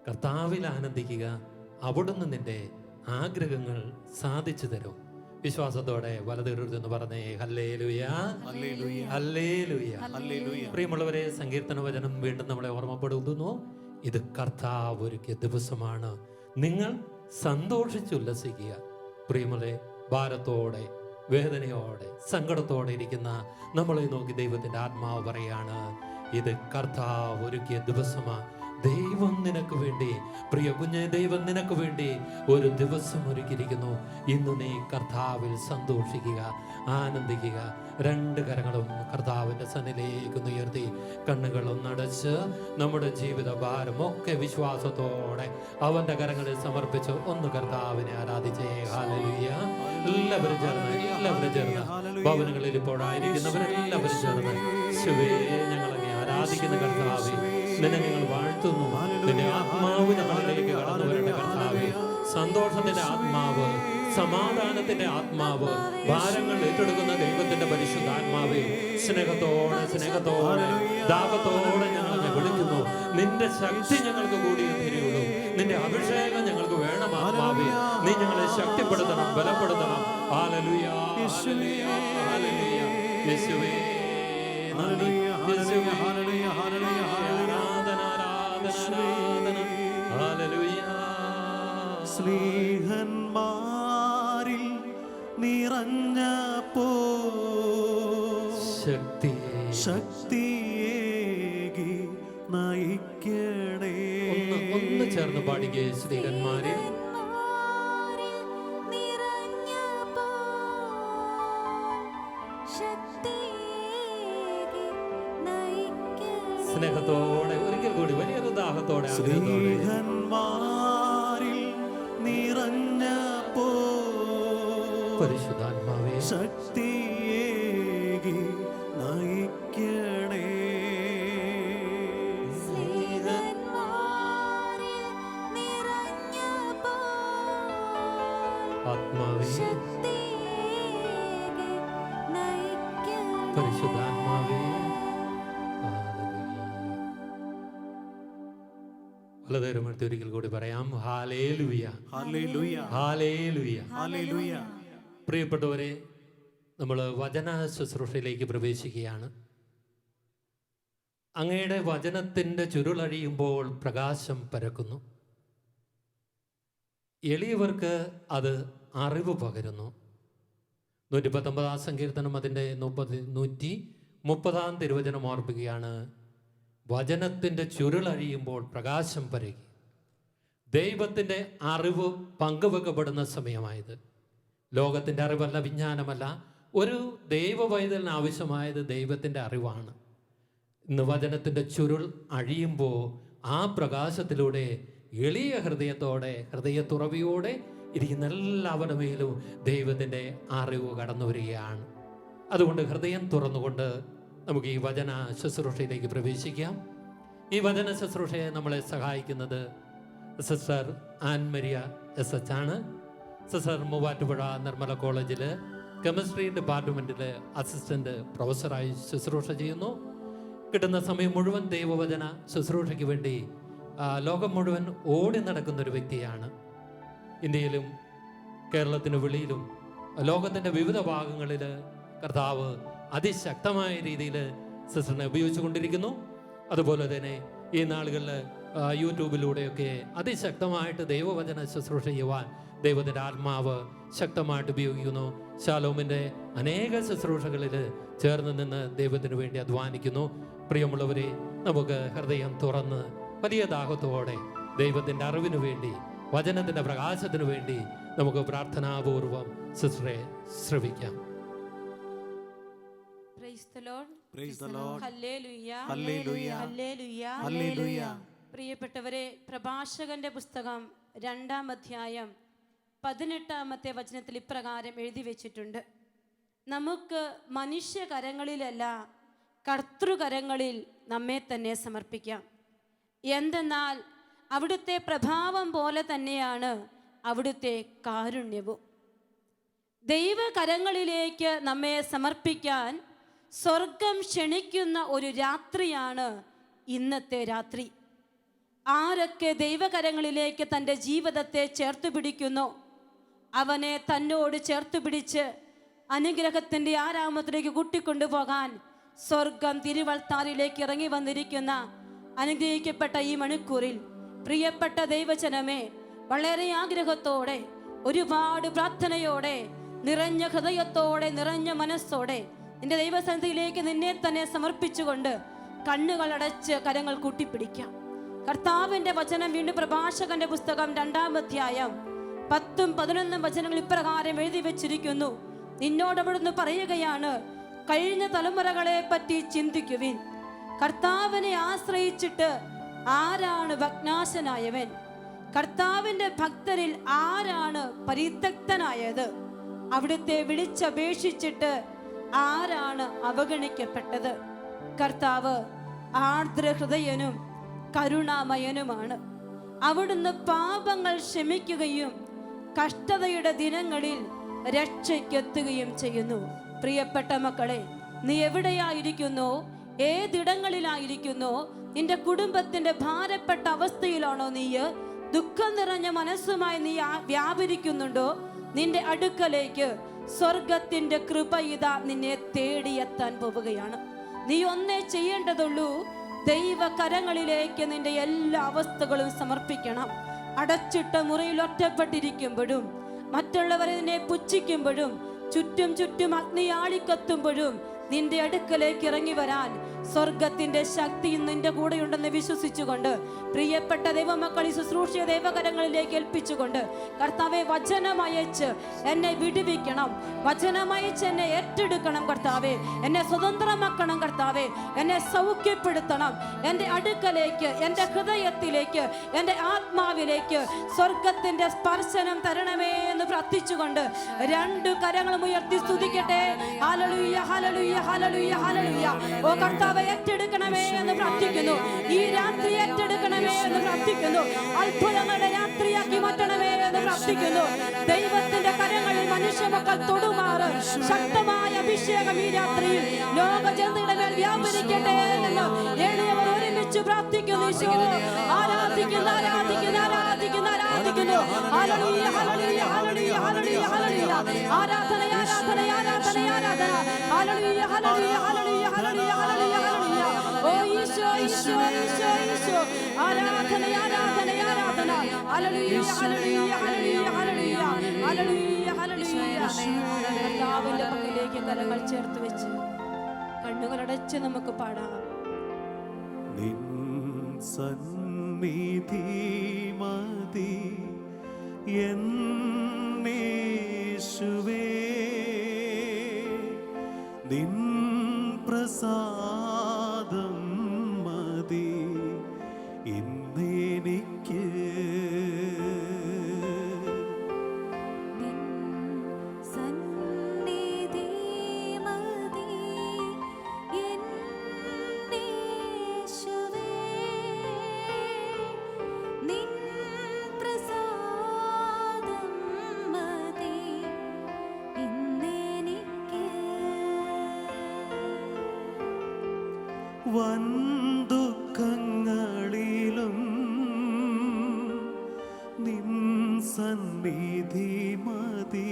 കർത്താവിൽ ആനന്ദിക്കുക. അവിടുന്ന് നിന്റെ ആഗ്രഹങ്ങൾ സാധിച്ചു തരും. വിശ്വാസത്തോടെ വലതുകരുതെന്ന് പറഞ്ഞേ ഹല്ലേലൂയ, ഹല്ലേലൂയ, ഹല്ലേലൂയ, ഹല്ലേലൂയ. പ്രിയമുള്ളവരെ, സങ്കീർത്തന വചനം വീണ്ടും നമ്മളെ ഓർമ്മപ്പെടുത്തുന്നു. ഇത് കർത്താവ് ഒരുക്കിയ ദിവസമാണ്, നിങ്ങൾ സന്തോഷിച്ചുല്ലസിക്കുക. പ്രിയമുള്ളവരെ, ഭാരത്തോടെ, വേദനയോടെ, സങ്കടത്തോടെ ഇരിക്കുന്ന നമ്മളെ നോക്കി ദൈവത്തിന്റെ ആത്മാവ് പറയാണ്, ഇത് കർത്താവ് ഒരുക്കിയ ദിവസമാണ്. ദൈവം നിനക്ക് വേണ്ടി, പ്രിയ കുഞ്ഞെ, ദൈവം നിനക്ക് വേണ്ടി ഒരു ദിവസം ഒരുക്കിയിരിക്കുന്നു. ഇന്ന് നീ കർത്താവിൽ സന്തോഷിക്കുക, ആനന്ദിക്കുക. രണ്ട് കരങ്ങളും കർത്താവിൻ്റെ സന്നിധിയിലേക്ക് ഉയർത്തി കണ്ണുകളൊന്നടച്ച് നമ്മുടെ ജീവിത ഭാരമൊക്കെ വിശ്വാസത്തോടെ അവൻ്റെ കരങ്ങളിൽ സമർപ്പിച്ച് ഒന്ന് കർത്താവിനെ ആരാധിച്ചേ. ഹല്ലേലൂയ. എല്ലാവരും ചേർന്ന് ഭവനങ്ങളിൽ ഇപ്പോഴായിരിക്കുന്നവരെല്ലാവരും ചേർന്ന് ശിവേ, ഞങ്ങളെ ആരാധിക്കുന്ന കർത്താവേ, നിന്നെ ഞങ്ങൾ വാഴ്ത്തുന്നു. നിന്റെ ആത്മാവ് ഞങ്ങളിലേക്ക് കടന്നു വരേണ്ട കർത്താവേ, സന്തോഷത്തിന്റെ ആത്മാവ്, സമാധാനത്തിന്റെ ആത്മാവ്, ഭാരങ്ങൾ ഏറ്റെടുക്കുന്ന ദൈവത്തിന്റെ പരിശുദ്ധാത്മാവേ, സ്നേഹത്തോടെ ദാഹത്തോടെ ഞങ്ങളെ വിളിക്കുന്നു. നിന്റെ ശക്തി ഞങ്ങൾക്ക് കൂടിയേ തരുള്ളൂ. നിന്റെ അഭിഷേകം ഞങ്ങൾക്ക് വേണം ആത്മാവേ. നീ ഞങ്ങളെ ശക്തിപ്പെടുത്തണം, ബലപ്പെടുത്തണം. ഹല്ലേലൂയ, ഹല്ലേലൂയ, ഹല്ലേലൂയ. യേശുവേ നന്ദി, യേശുവേ ഹല്ലേലൂയ, ഹല്ലേലൂയ, ആരാധന, ഹല്ലേലൂയ. സ്നേഹന്മാരിൽ നിറഞ്ഞപ്പോ ശക്തിയേകി നയിക്കണേ. ഒന്ന് ചേർന്ന് പാടിക്കേ. സ്നേഹന്മാരിൽ സ്നേഹത്തോടെ ഒരിക്കൽ കൂടി വലിയൊരു ദാഹത്തോടെ, സ്നേഹന്മാരിൽ നിറഞ്ഞപ്പോ പരിശുദ്ധാത്മാവേ ശക്തിയേകി നയിക്കണേ. ആത്മാവേ, പരിശുദ്ധാത്മാവേ. വളരെയേറെ ഒരിക്കൽ കൂടി പറയാം. Hallelujah, hallelujah, hallelujah, hallelujah. പ്രിയപ്പെട്ടവരെ, നമ്മൾ വചന ശുശ്രൂഷയിലേക്ക് പ്രവേശിക്കുകയാണ്. അങ്ങയുടെ വചനത്തിൻ്റെ ചുരുളഴിയുമ്പോൾ പ്രകാശം പരക്കുന്നു. എളിയവർക്ക് അത് അറിവ് പകരുന്നു. 119 സങ്കീർത്തനം അതിൻ്റെ 130 തിരുവചനം ഓർപ്പിക്കുകയാണ്. വചനത്തിൻ്റെ ചുരുളഴിയുമ്പോൾ പ്രകാശം പരകി. ദൈവത്തിൻ്റെ അറിവ് പങ്കുവെക്കപ്പെടുന്ന സമയമായത്. ലോകത്തിൻ്റെ അറിവല്ല, വിജ്ഞാനമല്ല. ഒരു ദൈവവൈതലിന് ആവശ്യമായത് ദൈവത്തിൻ്റെ അറിവാണ്. ഇന്ന് വചനത്തിൻ്റെ ചുരുൾ അഴിയുമ്പോൾ ആ പ്രകാശത്തിലൂടെ എളിയ ഹൃദയത്തോടെ, ഹൃദയത്തുറവിയോടെ ഇരിക്കുന്ന എല്ലാവരുടെ മേലും ദൈവത്തിൻ്റെ അറിവ് കടന്നു വരികയാണ്. അതുകൊണ്ട് ഹൃദയം തുറന്നുകൊണ്ട് നമുക്ക് ഈ വചന ശുശ്രൂഷയിലേക്ക് പ്രവേശിക്കാം. ഈ വചന ശുശ്രൂഷയെ നമ്മളെ സഹായിക്കുന്നത് സിസ്റ്റർ ആൻമരിയ SH ആണ്. സിസ്റ്റർ മൂവാറ്റുപുഴ നിർമ്മല കോളേജിൽ കെമിസ്ട്രി ഡിപ്പാർട്ട്മെൻറ്റിൽ അസിസ്റ്റൻ്റ് പ്രൊഫസറായി ശുശ്രൂഷ ചെയ്യുന്നു. കിട്ടുന്ന സമയം മുഴുവൻ ദൈവവചന ശുശ്രൂഷയ്ക്ക് വേണ്ടി ലോകം മുഴുവൻ ഓടി നടക്കുന്ന ഒരു വ്യക്തിയാണ്. ഇന്ത്യയിലും കേരളത്തിന് വെളിയിലും ലോകത്തിൻ്റെ വിവിധ ഭാഗങ്ങളിൽ കർത്താവ് അതിശക്തമായ രീതിയിൽ സിസ്റ്ററിനെ ഉപയോഗിച്ചു കൊണ്ടിരിക്കുന്നു. അതുപോലെ തന്നെ ഈ നാളുകളിൽ യൂട്യൂബിലൂടെയൊക്കെ അതിശക്തമായിട്ട് ദൈവവചന ശുശ്രൂഷ ചെയ്യുവാൻ ദൈവത്തിൻ്റെ ആത്മാവ് ശക്തമായിട്ട് ഉപയോഗിക്കുന്നു. ശാലോമിൻ്റെ അനേക ശുശ്രൂഷകളിൽ ചേർന്ന് നിന്ന് ദൈവത്തിന് വേണ്ടി അധ്വാനിക്കുന്നു. പ്രിയമുള്ളവരെ, നമുക്ക് ഹൃദയം തുറന്ന് വലിയ ദാഹത്തോടെ ദൈവത്തിൻ്റെ അറിവിനു വേണ്ടി, വചനത്തിൻ്റെ പ്രകാശത്തിനു വേണ്ടി നമുക്ക് പ്രാർത്ഥനാപൂർവം സിസ്റ്ററെ ശ്രവിക്കാം. പ്രിയപ്പെട്ടവരെ, പ്രഭാഷകന്റെ പുസ്തകം 2-ാം അധ്യായം 18-ാമത്തെ വചനത്തിൽ ഇപ്രകാരം എഴുതി വെച്ചിട്ടുണ്ട്: നമുക്ക് മനുഷ്യകരങ്ങളിലല്ല കർത്തൃകരങ്ങളിൽ നമ്മെ തന്നെ സമർപ്പിക്കാം. എന്തെന്നാൽ അവിടുത്തെ പ്രഭാവം പോലെ തന്നെയാണ് അവിടുത്തെ കാരുണ്യവും. ദൈവകരങ്ങളിലേക്ക് നമ്മെ സമർപ്പിക്കാൻ സ്വർഗം ക്ഷണിക്കുന്ന ഒരു രാത്രിയാണ് ഇന്നത്തെ രാത്രി. ആരൊക്കെ ദൈവകരങ്ങളിലേക്ക് തൻ്റെ ജീവിതത്തെ ചേർത്ത് പിടിക്കുന്നു, അവനെ തന്നോട് ചേർത്ത് പിടിച്ച് അനുഗ്രഹത്തിൻ്റെ ആരാമത്തിലേക്ക് കൂട്ടിക്കൊണ്ടുപോകാൻ സ്വർഗം തിരുവൾത്താരിലേക്ക് ഇറങ്ങി വന്നിരിക്കുന്ന അനുഗ്രഹിക്കപ്പെട്ട ഈ മണിക്കൂറിൽ പ്രിയപ്പെട്ട ദൈവജനമേ, വളരെ ആഗ്രഹത്തോടെ, ഒരുപാട് പ്രാർത്ഥനയോടെ, നിറഞ്ഞ ഹൃദയത്തോടെ, നിറഞ്ഞ മനസ്സോടെ നിന്റെ ദൈവസന്നിധിയിലേക്ക് നിന്നെ തന്നെ സമർപ്പിച്ചുകൊണ്ട് കണ്ണുകൾ അടച്ച് കരങ്ങൾ കൂട്ടിപ്പിടിക്കാം. കർത്താവിൻ്റെ വചനം വീണ്ടും പ്രഭാഷകന്റെ പുസ്തകം 2-ാം അധ്യായം 10-11 വചനങ്ങൾ ഇപ്രകാരം എഴുതി വെച്ചിരിക്കുന്നു. നിന്നോട് അവിടുന്ന് പറയുകയാണ്, കഴിഞ്ഞ തലമുറകളെ പറ്റി ചിന്തിക്കുവിൻ. കർത്താവിനെ ആശ്രയിച്ചിട്ട് ആരാണ് ഭഗ്നാശനായവൻ? കർത്താവിൻ്റെ ഭക്തരിൽ ആരാണ് പരിത്യക്തനായത്? അവിടുത്തെ വിളിച്ചപേക്ഷിച്ചിട്ട് ആരാണ് അവഗണിക്കപ്പെട്ടത്? കർത്താവ് ആർദ്രഹൃദയനും കരുണാമയനുമാണ്. അവിടുന്ന് പാപങ്ങൾ ക്ഷമിക്കുകയും കഷ്ടതയുടെ ദിനങ്ങളിൽ രക്ഷയ്ക്കെത്തുകയും ചെയ്യുന്നു. പ്രിയപ്പെട്ട മക്കളെ, നീ എവിടെയായിരിക്കുന്നോ, ഏതിടങ്ങളിലായിരിക്കുന്നോ, നിന്റെ കുടുംബത്തിന്റെ ഭാരപ്പെട്ട അവസ്ഥയിലാണോ നീ, ദുഃഖം നിറഞ്ഞ മനസ്സുമായി നീ വ്യാപരിക്കുന്നുണ്ടോ, നിന്റെ അടുക്കലേക്ക് സ്വർഗത്തിന്റെ കൃപ ഇതാ നിന്നെ തേടിയെത്താൻ പോവുകയാണ്. നീ ഒന്നേ ചെയ്യേണ്ടതുള്ളൂ, ദൈവകരങ്ങളിലേക്ക് നിന്റെ എല്ലാ അവസ്ഥകളും സമർപ്പിക്കണം. അടച്ചിട്ട മുറിയിൽ ഒറ്റപ്പെട്ടിരിക്കുമ്പോഴും, മറ്റുള്ളവരെ നിന്നെ പുച്ഛിക്കുമ്പോഴും, ചുറ്റും അഗ്നി ആളിക്കത്തുമ്പോഴും നിന്റെ അടുക്കലേക്ക് ഇറങ്ങി വരാൻ സ്വർഗത്തിന്റെ ശക്തി നിന്റെ കൂടെയുണ്ടെന്ന് വിശ്വസിച്ചുകൊണ്ട് പ്രിയപ്പെട്ട ദൈവമക്കൾ ഈ ശുശ്രൂഷയെ ദൈവകരങ്ങളിലേക്ക് ഏൽപ്പിച്ചുകൊണ്ട്, കർത്താവെ വചനമയച്ച് എന്നെ വിടുവിക്കണം, വചനമയച്ച് എന്നെ ഏറ്റെടുക്കണം കർത്താവെ, എന്നെ സ്വതന്ത്രമാക്കണം കർത്താവെ, എന്നെ സൗഖ്യപ്പെടുത്തണം. എൻ്റെ അടുക്കലേക്ക്, എൻ്റെ ഹൃദയത്തിലേക്ക്, എൻ്റെ ആത്മാവിലേക്ക് സ്വർഗത്തിന്റെ സ്പർശനം തരണമേ എന്ന് പ്രാർത്ഥിച്ചുകൊണ്ട് 2 കരങ്ങളും ഉയർത്തി സ്തുതിക്കട്ടെ. ഹല്ലേലൂയ, ഹല്ലേലൂയ, ഹല്ലേലൂയ, ഹല്ലേലൂയ. ഓ കർത്താവേ, ഏറ്റെടുക്കണമേ എന്ന് പ്രാർത്ഥിക്കുന്നു. ഈ രാത്രി ഏറ്റെടുക്കണമേ എന്ന് പ്രാർത്ഥിക്കുന്നു. അത്ഭുതങ്ങളുടെ രാത്രിയാക്കി മാറ്റണമേ എന്ന് പ്രാർത്ഥിക്കുന്നു. ദൈവത്തിന്റെ കരങ്ങളിൽ മനുഷ്യമക്കൾ തൊടുമാറ് ശക്തമായ അഭിഷേകം ഈ രാത്രിയിൽ ലോക ജനതയുടെ മേൽ വ്യാപരിക്കട്ടെ എന്ന് എളിയവർ ഒരുമിച്ച് പ്രാർത്ഥിക്കുന്നു. ഈശോ ആരാധിക്കുന്നു, ആരാധിക്കുന്നു, ആരാധിക്കുന്നു, ആരാധിക്കുന്നു. ഹല്ലേലൂയ, ഹല്ലേലൂയ, ഹല്ലേലൂയ, ഹല്ലേലൂയ, ഹല്ലേലൂയ. ആരാധന, ആരാധന, ആരാധന, ആരാധന. Hallelujah, hallelujah, hallelujah, hallelujah, hallelujah, ഹല്ലേലൂയ. ഓ ഈശോ, ഈശോ, ഈശോ, ഈശോ. ആരാധന, ആരാധന, ആരാധന. Hallelujah, hallelujah, hallelujah, hallelujah, hallelujah, ഹല്ലേലൂയ. കർത്താവിന്റെ പക്കലേക്ക് കരങ്ങൾ ചേർത്ത് വെച്ച് കണ്ണുകളടച്ച് നമുക്ക് പാടാം. നിൻ സന്നിധി മതി എന്നേശുവേ, നിൻ പ്രസാദം മതി ഇന്നെനിക്ക്. വൻ ദുഃഖങ്ങളിലും നിൻ സന്നിധി മതി.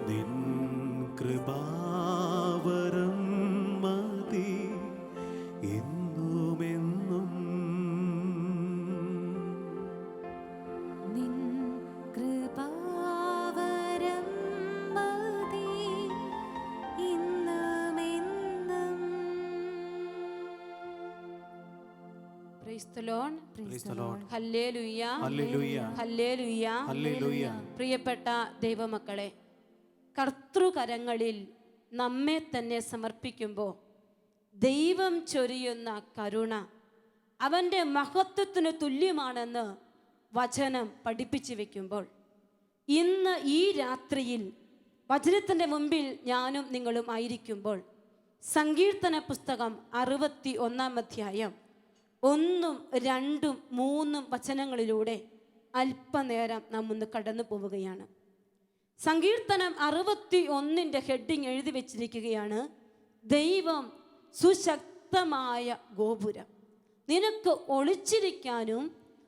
നിൻ കൃപാവരം മതി എന്നുമെന്നും. Praise the Lord. Praise the Lord. ഹല്ലേലൂയ, ഹല്ലേലൂയ, ഹല്ലേലൂയ, ഹല്ലേലൂയ. പ്രിയപ്പെട്ട ദൈവമക്കളെ, കർത്തൃകരങ്ങളിൽ നമ്മെ തന്നെ സമർപ്പിക്കുമ്പോൾ ദൈവം ചൊരിയുന്ന കരുണ അവൻ്റെ മഹത്വത്തിന് തുല്യമാണെന്ന് വചനം പഠിപ്പിച്ചു വെക്കുമ്പോൾ, ഇന്ന് ഈ രാത്രിയിൽ വചനത്തിൻ്റെ മുമ്പിൽ ഞാനും നിങ്ങളും ആയിരിക്കുമ്പോൾ സങ്കീർത്തന പുസ്തകം 61-ാം അധ്യായം 1, 2, 3 വചനങ്ങളിലൂടെ അല്പനേരം നാം ഒന്ന് കടന്നു പോവുകയാണ്. സങ്കീർത്തനം 61 ഹെഡിങ് എഴുതി വെച്ചിരിക്കുകയാണ്, ദൈവം സുശക്തമായ ഗോപുരം. നിനക്ക് ഒളിച്ചിരിക്കാനും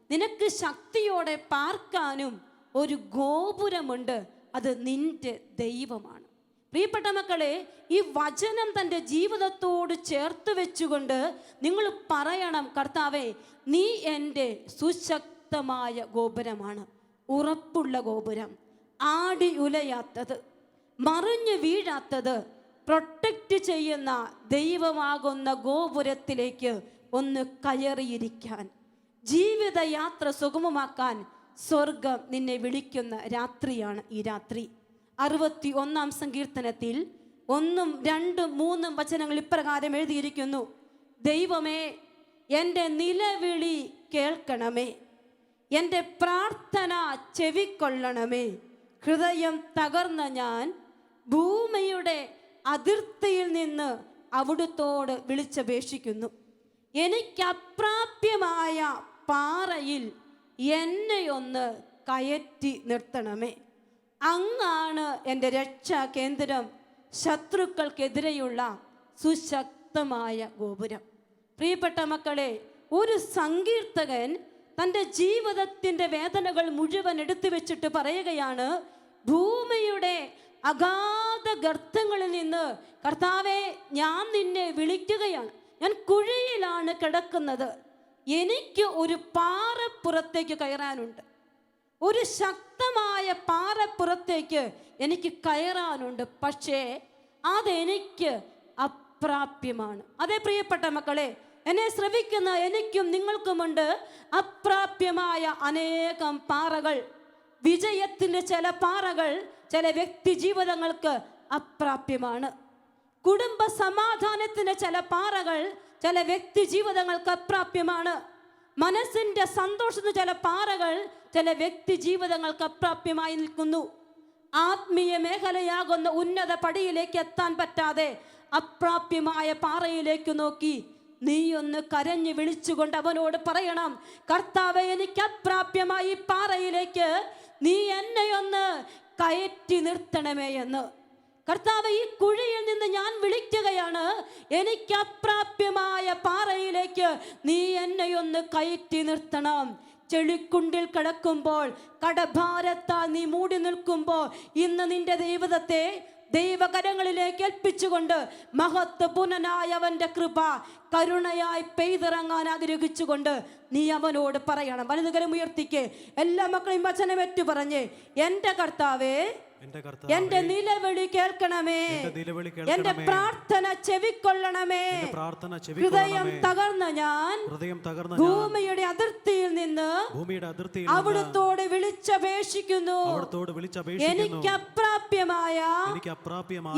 നിനക്ക് ശക്തിയോടെ പാർക്കാനും ഒരു ഗോപുരമുണ്ട്, അത് നിന്റെ ദൈവമാണ്. പ്രിയപ്പെട്ട മക്കളെ, ഈ വചനം തൻ്റെ ജീവിതത്തോട് ചേർത്ത് വെച്ചുകൊണ്ട് നിങ്ങൾ പറയണം, കർത്താവേ, നീ എൻ്റെ സുശക്തമായ ഗോപുരമാണ്, ഉറപ്പുള്ള ഗോപുരം, ആടി ഉലയാത്തത്, മറിഞ്ഞു വീഴാത്തത്, പ്രൊട്ടക്റ്റ് ചെയ്യുന്ന ദൈവമാകുന്ന ഗോപുരത്തിലേക്ക് ഒന്ന് കയറിയിരിക്കാൻ, ജീവിതയാത്ര സുഗമമാക്കാൻ സ്വർഗം നിന്നെ വിളിക്കുന്ന രാത്രിയാണ് ഈ രാത്രി. 61 സങ്കീർത്തനത്തിൽ 1, 2, 3 വചനങ്ങൾ ഇപ്രകാരം എഴുതിയിരിക്കുന്നു, ദൈവമേ, എൻ്റെ നിലവിളി കേൾക്കണമേ, എൻ്റെ പ്രാർത്ഥന ചെവിക്കൊള്ളണമേ. ഹൃദയം തകർന്ന ഞാൻ ഭൂമിയുടെ അതിർത്തിയിൽ നിന്ന് അവിടുത്തോട് വിളിച്ചപേക്ഷിക്കുന്നു. എനിക്ക് അപ്രാപ്യമായ പാറയിൽ എന്നെ ഒന്ന് കയറ്റി നിർത്തണമേ. അങ്ങാണ് എൻ്റെ രക്ഷാ കേന്ദ്രം, ശത്രുക്കൾക്കെതിരെയുള്ള സുശക്തമായ ഗോപുരം. പ്രിയപ്പെട്ട മക്കളെ, ഒരു സങ്കീർത്തകൻ തൻ്റെ ജീവിതത്തിൻ്റെ വേദനകൾ മുഴുവൻ എടുത്തു വെച്ചിട്ട് പറയുകയാണ്, ഭൂമിയുടെ അഗാധ ഗർത്തങ്ങളിൽ നിന്ന് കർത്താവെ, ഞാൻ നിന്നെ വിളിക്കുകയാണ്, ഞാൻ കുഴിയിലാണ് കിടക്കുന്നത്, എനിക്ക് ഒരു പാറപ്പുറത്തേക്ക് കയറാനുണ്ട്, ഒരു ശക്തമായ പാറപ്പുറത്തേക്ക് എനിക്ക് കയറാനുണ്ട്, പക്ഷേ അതെനിക്ക് അപ്രാപ്യമാണ്. അതേ പ്രിയപ്പെട്ട മക്കളെ, എന്നെ ശ്രവിക്കുന്ന എനിക്കും നിങ്ങൾക്കുമുണ്ട് അപ്രാപ്യമായ അനേകം പാറകൾ. വിജയത്തിൻ്റെ ചില പാറകൾ ചില വ്യക്തി ജീവിതങ്ങൾക്ക് അപ്രാപ്യമാണ്. കുടുംബ സമാധാനത്തിൻ്റെ ചില പാറകൾ ചില വ്യക്തി ജീവിതങ്ങൾക്ക് അപ്രാപ്യമാണ്. മനസ്സിൻ്റെ സന്തോഷത്തിന് ചില പാറകൾ ചില വ്യക്തി ജീവിതങ്ങൾക്ക് അപ്രാപ്യമായി നിൽക്കുന്നു. ആത്മീയ മേഖലയാകുന്ന ഉന്നത പടിയിലേക്ക് എത്താൻ പറ്റാതെ അപ്രാപ്യമായ പാറയിലേക്ക് നോക്കി നീ ഒന്ന് കരഞ്ഞു വിളിച്ചുകൊണ്ട് അവനോട് പറയണം, കർത്താവേ, എനിക്ക് അപ്രാപ്യമായി ഈ പാറയിലേക്ക് നീ എന്നെ ഒന്ന് കയറ്റി നിർത്തണമേ എന്ന്. കർത്താവേ, ഈ കുഴിയിൽ നിന്ന് ഞാൻ വിളിക്കുകയാണ്, എനിക്ക് അപ്രാപ്യമായ പാറയിലേക്ക് നീ എന്നെ ഒന്ന് കയറ്റി നിർത്തണം. ചെളിക്കുണ്ടിൽ കിടക്കുമ്പോൾ, കടഭാരത്താൽ നീ മൂടി നിൽക്കുമ്പോൾ, ഇന്ന് നിന്റെ ദൈവത്തെ ദൈവകരങ്ങളിലേക്ക് ഏൽപ്പിച്ചുകൊണ്ട് മഹത്വപൂർണനായ അവൻ്റെ കൃപ കരുണയായി പെയ്തിറങ്ങാൻ ആഗ്രഹിച്ചുകൊണ്ട് നീ അവനോട് പറയണം. വലതുകരം ഉയർത്തിക്ക് എല്ലാ മക്കളെയും വചനമേറ്റു പറഞ്ഞ്, എൻ്റെ കർത്താവേ, എന്റെ നിലവിളി കേൾക്കണമേ, എന്റെ പ്രാർത്ഥന ചെവിക്കൊള്ളണമേ. ഹൃദയം തകർന്ന ഞാൻ ഭൂമിയുടെ അതിർത്തിയിൽ നിന്ന് അവിടുത്തോട് വിളിച്ചപേക്ഷിക്കുന്നു. എനിക്ക് അപ്രാപ്യമായ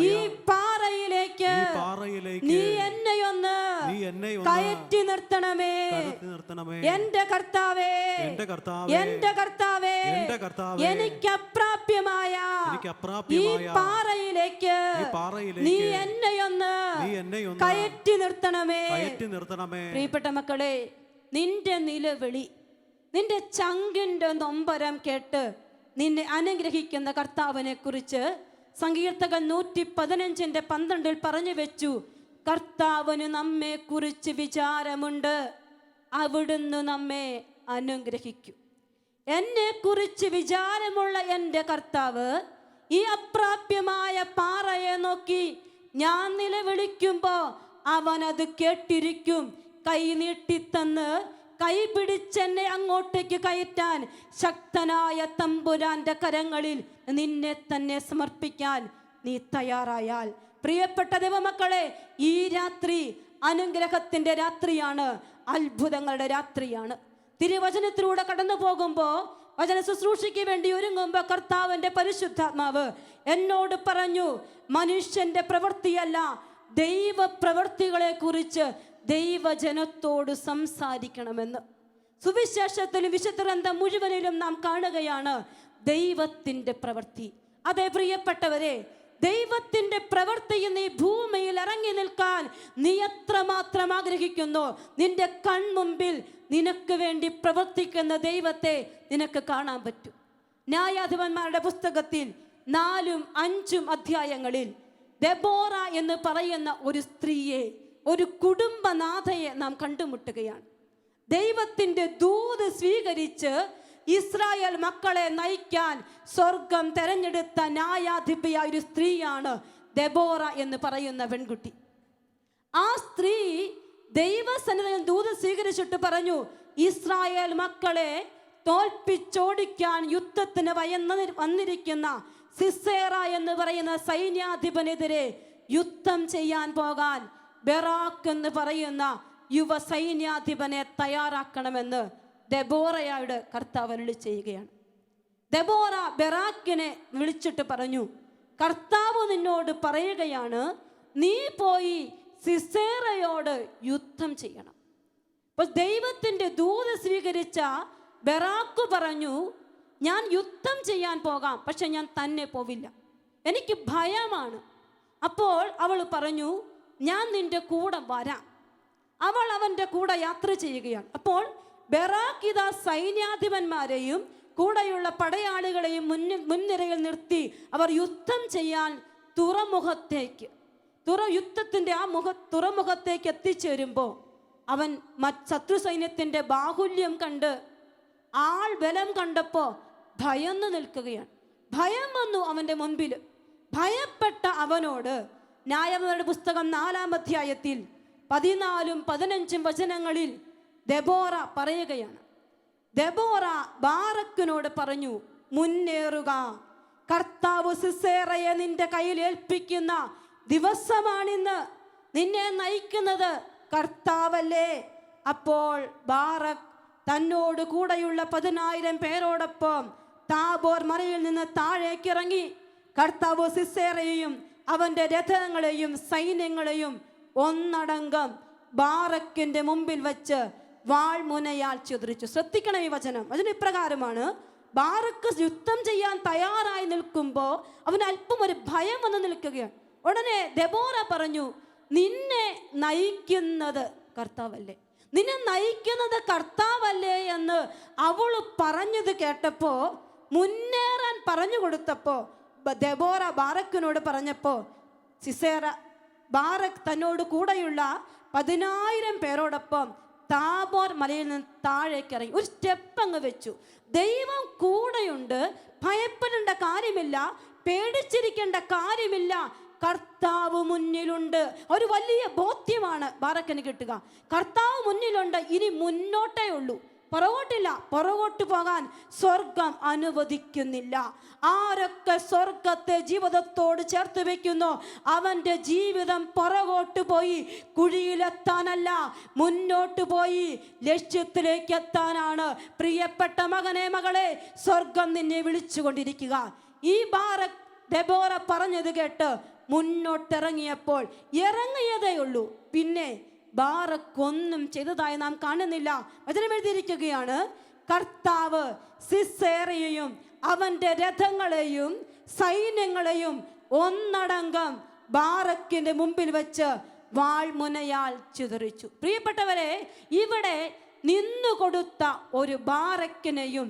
ഈ പാറയിലേക്ക് നീ എന്നെയൊന്ന് കയറ്റി നിർത്തണമേ. എന്റെ കർത്താവേ, എന്റെ കർത്താവേ, എനിക്ക് അപ്രാപ്യമായ ഈ പാറയിലേക്ക് നീ എന്നെയൊന്ന് കയറ്റി നിർത്തണമേ. പ്രിയപ്പെട്ട മക്കളെ, നിന്റെ നിലവിളി, നിന്റെ ചങ്കിന്റെ നൊമ്പരം കേട്ട് നിന്നെ അനുഗ്രഹിക്കുന്ന കർത്താവിനെ കുറിച്ച് സങ്കീർത്തകൻ 115:12 പറഞ്ഞു വെച്ചു, കർത്താവിന് നമ്മെ കുറിച്ച് വിചാരമുണ്ട്, അവിടുന്ന് നമ്മെ അനുഗ്രഹിക്കും. എന്നെ കുറിച്ച് വിചാരമുള്ള എൻ്റെ കർത്താവ് ഈ അപ്രാപ്യമായ പാറയെ നോക്കി ഞാൻ നിലവിളിക്കുമ്പോൾ അവനത് കേട്ടിരിക്കും. കൈ നീട്ടിത്തന്ന് കൈ പിടിച്ചെന്നെ അങ്ങോട്ടേക്ക് കയറ്റാൻ ശക്തനായ തമ്പുരാന്റെ കരങ്ങളിൽ നിന്നെ തന്നെ സമർപ്പിക്കാൻ നീ തയ്യാറായാൽ, പ്രിയപ്പെട്ട ദൈവമക്കളെ, ഈ രാത്രി അനുഗ്രഹത്തിന്റെ രാത്രിയാണ്, അത്ഭുതങ്ങളുടെ രാത്രിയാണ്. തിരുവചനത്തിലൂടെ കടന്നു പോകുമ്പോൾ, വചന ശുശ്രൂഷയ്ക്ക് വേണ്ടി ഒരുങ്ങുമ്പോൾ കർത്താവിന്റെ പരിശുദ്ധാത്മാവ് എന്നോട് പറഞ്ഞു, മനുഷ്യന്റെ പ്രവൃത്തിയല്ല ദൈവപ്രവൃത്തികളെ കുറിച്ച് ദൈവജനത്തോട് സംസാരിക്കണമെന്ന്. സുവിശേഷത്തിലും വിശുദ്ധ ഗ്രന്ഥം മുഴുവനിലും നാം കാണുകയാണ് ദൈവത്തിന്റെ പ്രവൃത്തി. അതേ പ്രിയപ്പെട്ടവരെ, ദൈവത്തിന്റെ പ്രവൃത്തിയിൽ നീ ഭൂമിയിൽ ഇറങ്ങി നിൽക്കാൻ നീ എത്രമാത്രം ആഗ്രഹിക്കുന്നു, നിന്റെ കൺമുമ്പിൽ നിനക്ക് വേണ്ടി പ്രവർത്തിക്കുന്ന ദൈവത്തെ നിനക്ക് കാണാൻ പറ്റും. ന്യായാധിപന്മാരുടെ പുസ്തകത്തിൽ 4-5 അധ്യായങ്ങളിൽ ദെബോറ എന്ന് പറയുന്ന ഒരു സ്ത്രീയെ, ഒരു കുടുംബനാഥയെ നാം കണ്ടുമുട്ടുകയാണ്. ദൈവത്തിന്റെ ദൂത് സ്വീകരിച്ച് ഇസ്രായേൽ മക്കളെ നയിക്കാൻ സ്വർഗം തെരഞ്ഞെടുത്ത ന്യായാധിപയായ ഒരു സ്ത്രീയാണ് ദെബോറ എന്ന് പറയുന്ന പെൺകുട്ടി. ആ സ്ത്രീ ദൈവസന്നിധിയിൽ ദൂത് സ്വീകരിച്ചിട്ട് പറഞ്ഞു, ഇസ്രായേൽ മക്കളെ തോൽപ്പിച്ചോടിക്കാൻ യുദ്ധത്തിന് വന്നിരിക്കുന്ന സിസേറ എന്ന് പറയുന്ന സൈന്യാധിപനെതിരെ യുദ്ധം ചെയ്യാൻ പോകാൻ ബെറാക്ക് എന്ന് പറയുന്ന യുവ സൈന്യാധിപനെ തയ്യാറാക്കണമെന്ന് ദെബോറയോട് കർത്താവ് അരുളി ചെയ്യുകയാണ്. ദെബോറ ബെറാക്കിനെ വിളിച്ചിട്ട് പറഞ്ഞു, കർത്താവ് നിന്നോട് പറയുകയാണ്, നീ പോയി സിസേറയോട് യുദ്ധം ചെയ്യണം. അപ്പോൾ ദൈവത്തിന്റെ ദൂത് സ്വീകരിച്ച ബെറാക്ക് പറഞ്ഞു, ഞാൻ യുദ്ധം ചെയ്യാൻ പോകാം, പക്ഷെ ഞാൻ തന്നെ പോവില്ല, എനിക്ക് ഭയമാണ്. അപ്പോൾ അവൾ പറഞ്ഞു, ഞാൻ നിന്റെ കൂടെ വരാം. അവൾ അവൻ്റെ കൂടെ യാത്ര ചെയ്യുകയാണ്. അപ്പോൾ ബെറാക്ക് ഇതാ സൈന്യാധിപന്മാരെയും കൂടെയുള്ള പടയാളികളെയും മുൻനിരയിൽ നിർത്തി അവർ യുദ്ധം ചെയ്യാൻ യുദ്ധത്തിൻ്റെ തുറമുഖത്തേക്ക് എത്തിച്ചേരുമ്പോൾ അവൻ ശത്രു സൈന്യത്തിൻ്റെ ബാഹുല്യം കണ്ട്, ആൾ ബലം കണ്ടപ്പോൾ ഭയന്ന് നിൽക്കുകയാണ്. ഭയം വന്നു അവൻ്റെ മുൻപിൽ. ഭയപ്പെട്ട അവനോട് ന്യായാധിപന്മാരുടെ പുസ്തകം 4-ാം അധ്യായത്തിൽ 14-15 വചനങ്ങളിൽ ദെബോറ പറയുകയാണ്. ദെബോറ ബാറക്കിനോട് പറഞ്ഞു, മുന്നേറുക, കർത്താവ് സിസേറയെ നിന്റെ കയ്യിൽ ഏൽപ്പിക്കുന്ന ദിവസമാണിന്ന്, നിന്നെ നയിക്കുന്നത് കർത്താവല്ലേ. അപ്പോൾ ബാറക്ക് തന്നോട് കൂടെയുള്ള 10,000 പേരോടൊപ്പം താബോർ മലയിൽ നിന്ന് താഴേക്കിറങ്ങി. കർത്താവ് സിസേറയെയും അവന്റെ രഥങ്ങളെയും സൈന്യങ്ങളെയും ഒന്നടങ്കം ബാറക്കിന്റെ മുമ്പിൽ വെച്ച് വാൾമുനയാൽ ചിതറിച്ചു. ശ്രദ്ധിക്കണം ഈ വചനം. അതിന് ഇപ്രകാരമാണ്, ബാറക്ക് യുദ്ധം ചെയ്യാൻ തയ്യാറായി നിൽക്കുമ്പോൾ അവന് അല്പം ഒരു ഭയം വന്ന് നിൽക്കുകയാണ്. ഉടനെ ദെബോറ പറഞ്ഞു, നിന്നെ നയിക്കുന്നത് കർത്താവല്ലേ, നിന്നെ നയിക്കുന്നത് കർത്താവല്ലേ എന്ന് അവൾ പറഞ്ഞത് കേട്ടപ്പോ, മുന്നേറാൻ പറഞ്ഞു കൊടുത്തപ്പോ ദെബോറ ബാറക്കിനോട് പറഞ്ഞപ്പോ സിസേറ ബാറക്ക് തന്നോട് കൂടെയുള്ള 10,000 പേരോടൊപ്പം താബോർ മലയിൽ നിന്ന് താഴേക്ക് ഇറങ്ങി. ഒരു സ്റ്റെപ്പ് അങ്ങ് വെച്ചു. ദൈവം കൂടെയുണ്ട്, ഭയപ്പെടേണ്ട കാര്യമില്ല, പേടിച്ചിരിക്കേണ്ട കാര്യമില്ല, കർത്താവ് മുന്നിലുണ്ട്. ഒരു വലിയ ബോധ്യമാണ് ബാറക്കിന് കിട്ടുക. കർത്താവ് മുന്നിലുണ്ട്, ഇനി മുന്നോട്ടേ ഉള്ളൂ, പുറകോട്ടില്ല. പുറകോട്ട് പോകാൻ സ്വർഗം അനുവദിക്കുന്നില്ല. ആരൊക്കെ സ്വർഗത്തെ ജീവിതത്തോട് ചേർത്ത് വെക്കുന്നു, അവന്റെ ജീവിതം പുറകോട്ട് പോയി കുഴിയിലെത്താനല്ല, മുന്നോട്ട് പോയി ലക്ഷ്യത്തിലേക്ക് എത്താനാണ്. പ്രിയപ്പെട്ട മകനെ, മകളെ, സ്വർഗം നിന്നെ വിളിച്ചുകൊണ്ടിരിക്കുക. ഈ ബാറക്ക് ദെബോറ പറഞ്ഞത് കേട്ട് മുന്നോട്ടിറങ്ങിയപ്പോൾ ഇറങ്ങിയതേ ഉള്ളൂ, പിന്നെ ബാറക്കൊന്നും ചെയ്തതായി നാം കാണുന്നില്ല. വചനം എഴുതിയിരിക്കുകയാണ്, കർത്താവ് സിസേറയെയും അവന്റെ രഥങ്ങളെയും സൈന്യങ്ങളെയും ഒന്നടങ്കം ബാറക്കിന്റെ മുമ്പിൽ വെച്ച് വാൾമുനയാൽ ചിതറിച്ചു. പ്രിയപ്പെട്ടവരെ, ഇവിടെ നിന്നുകൊടുത്ത ഒരു ബാറക്കിനെയും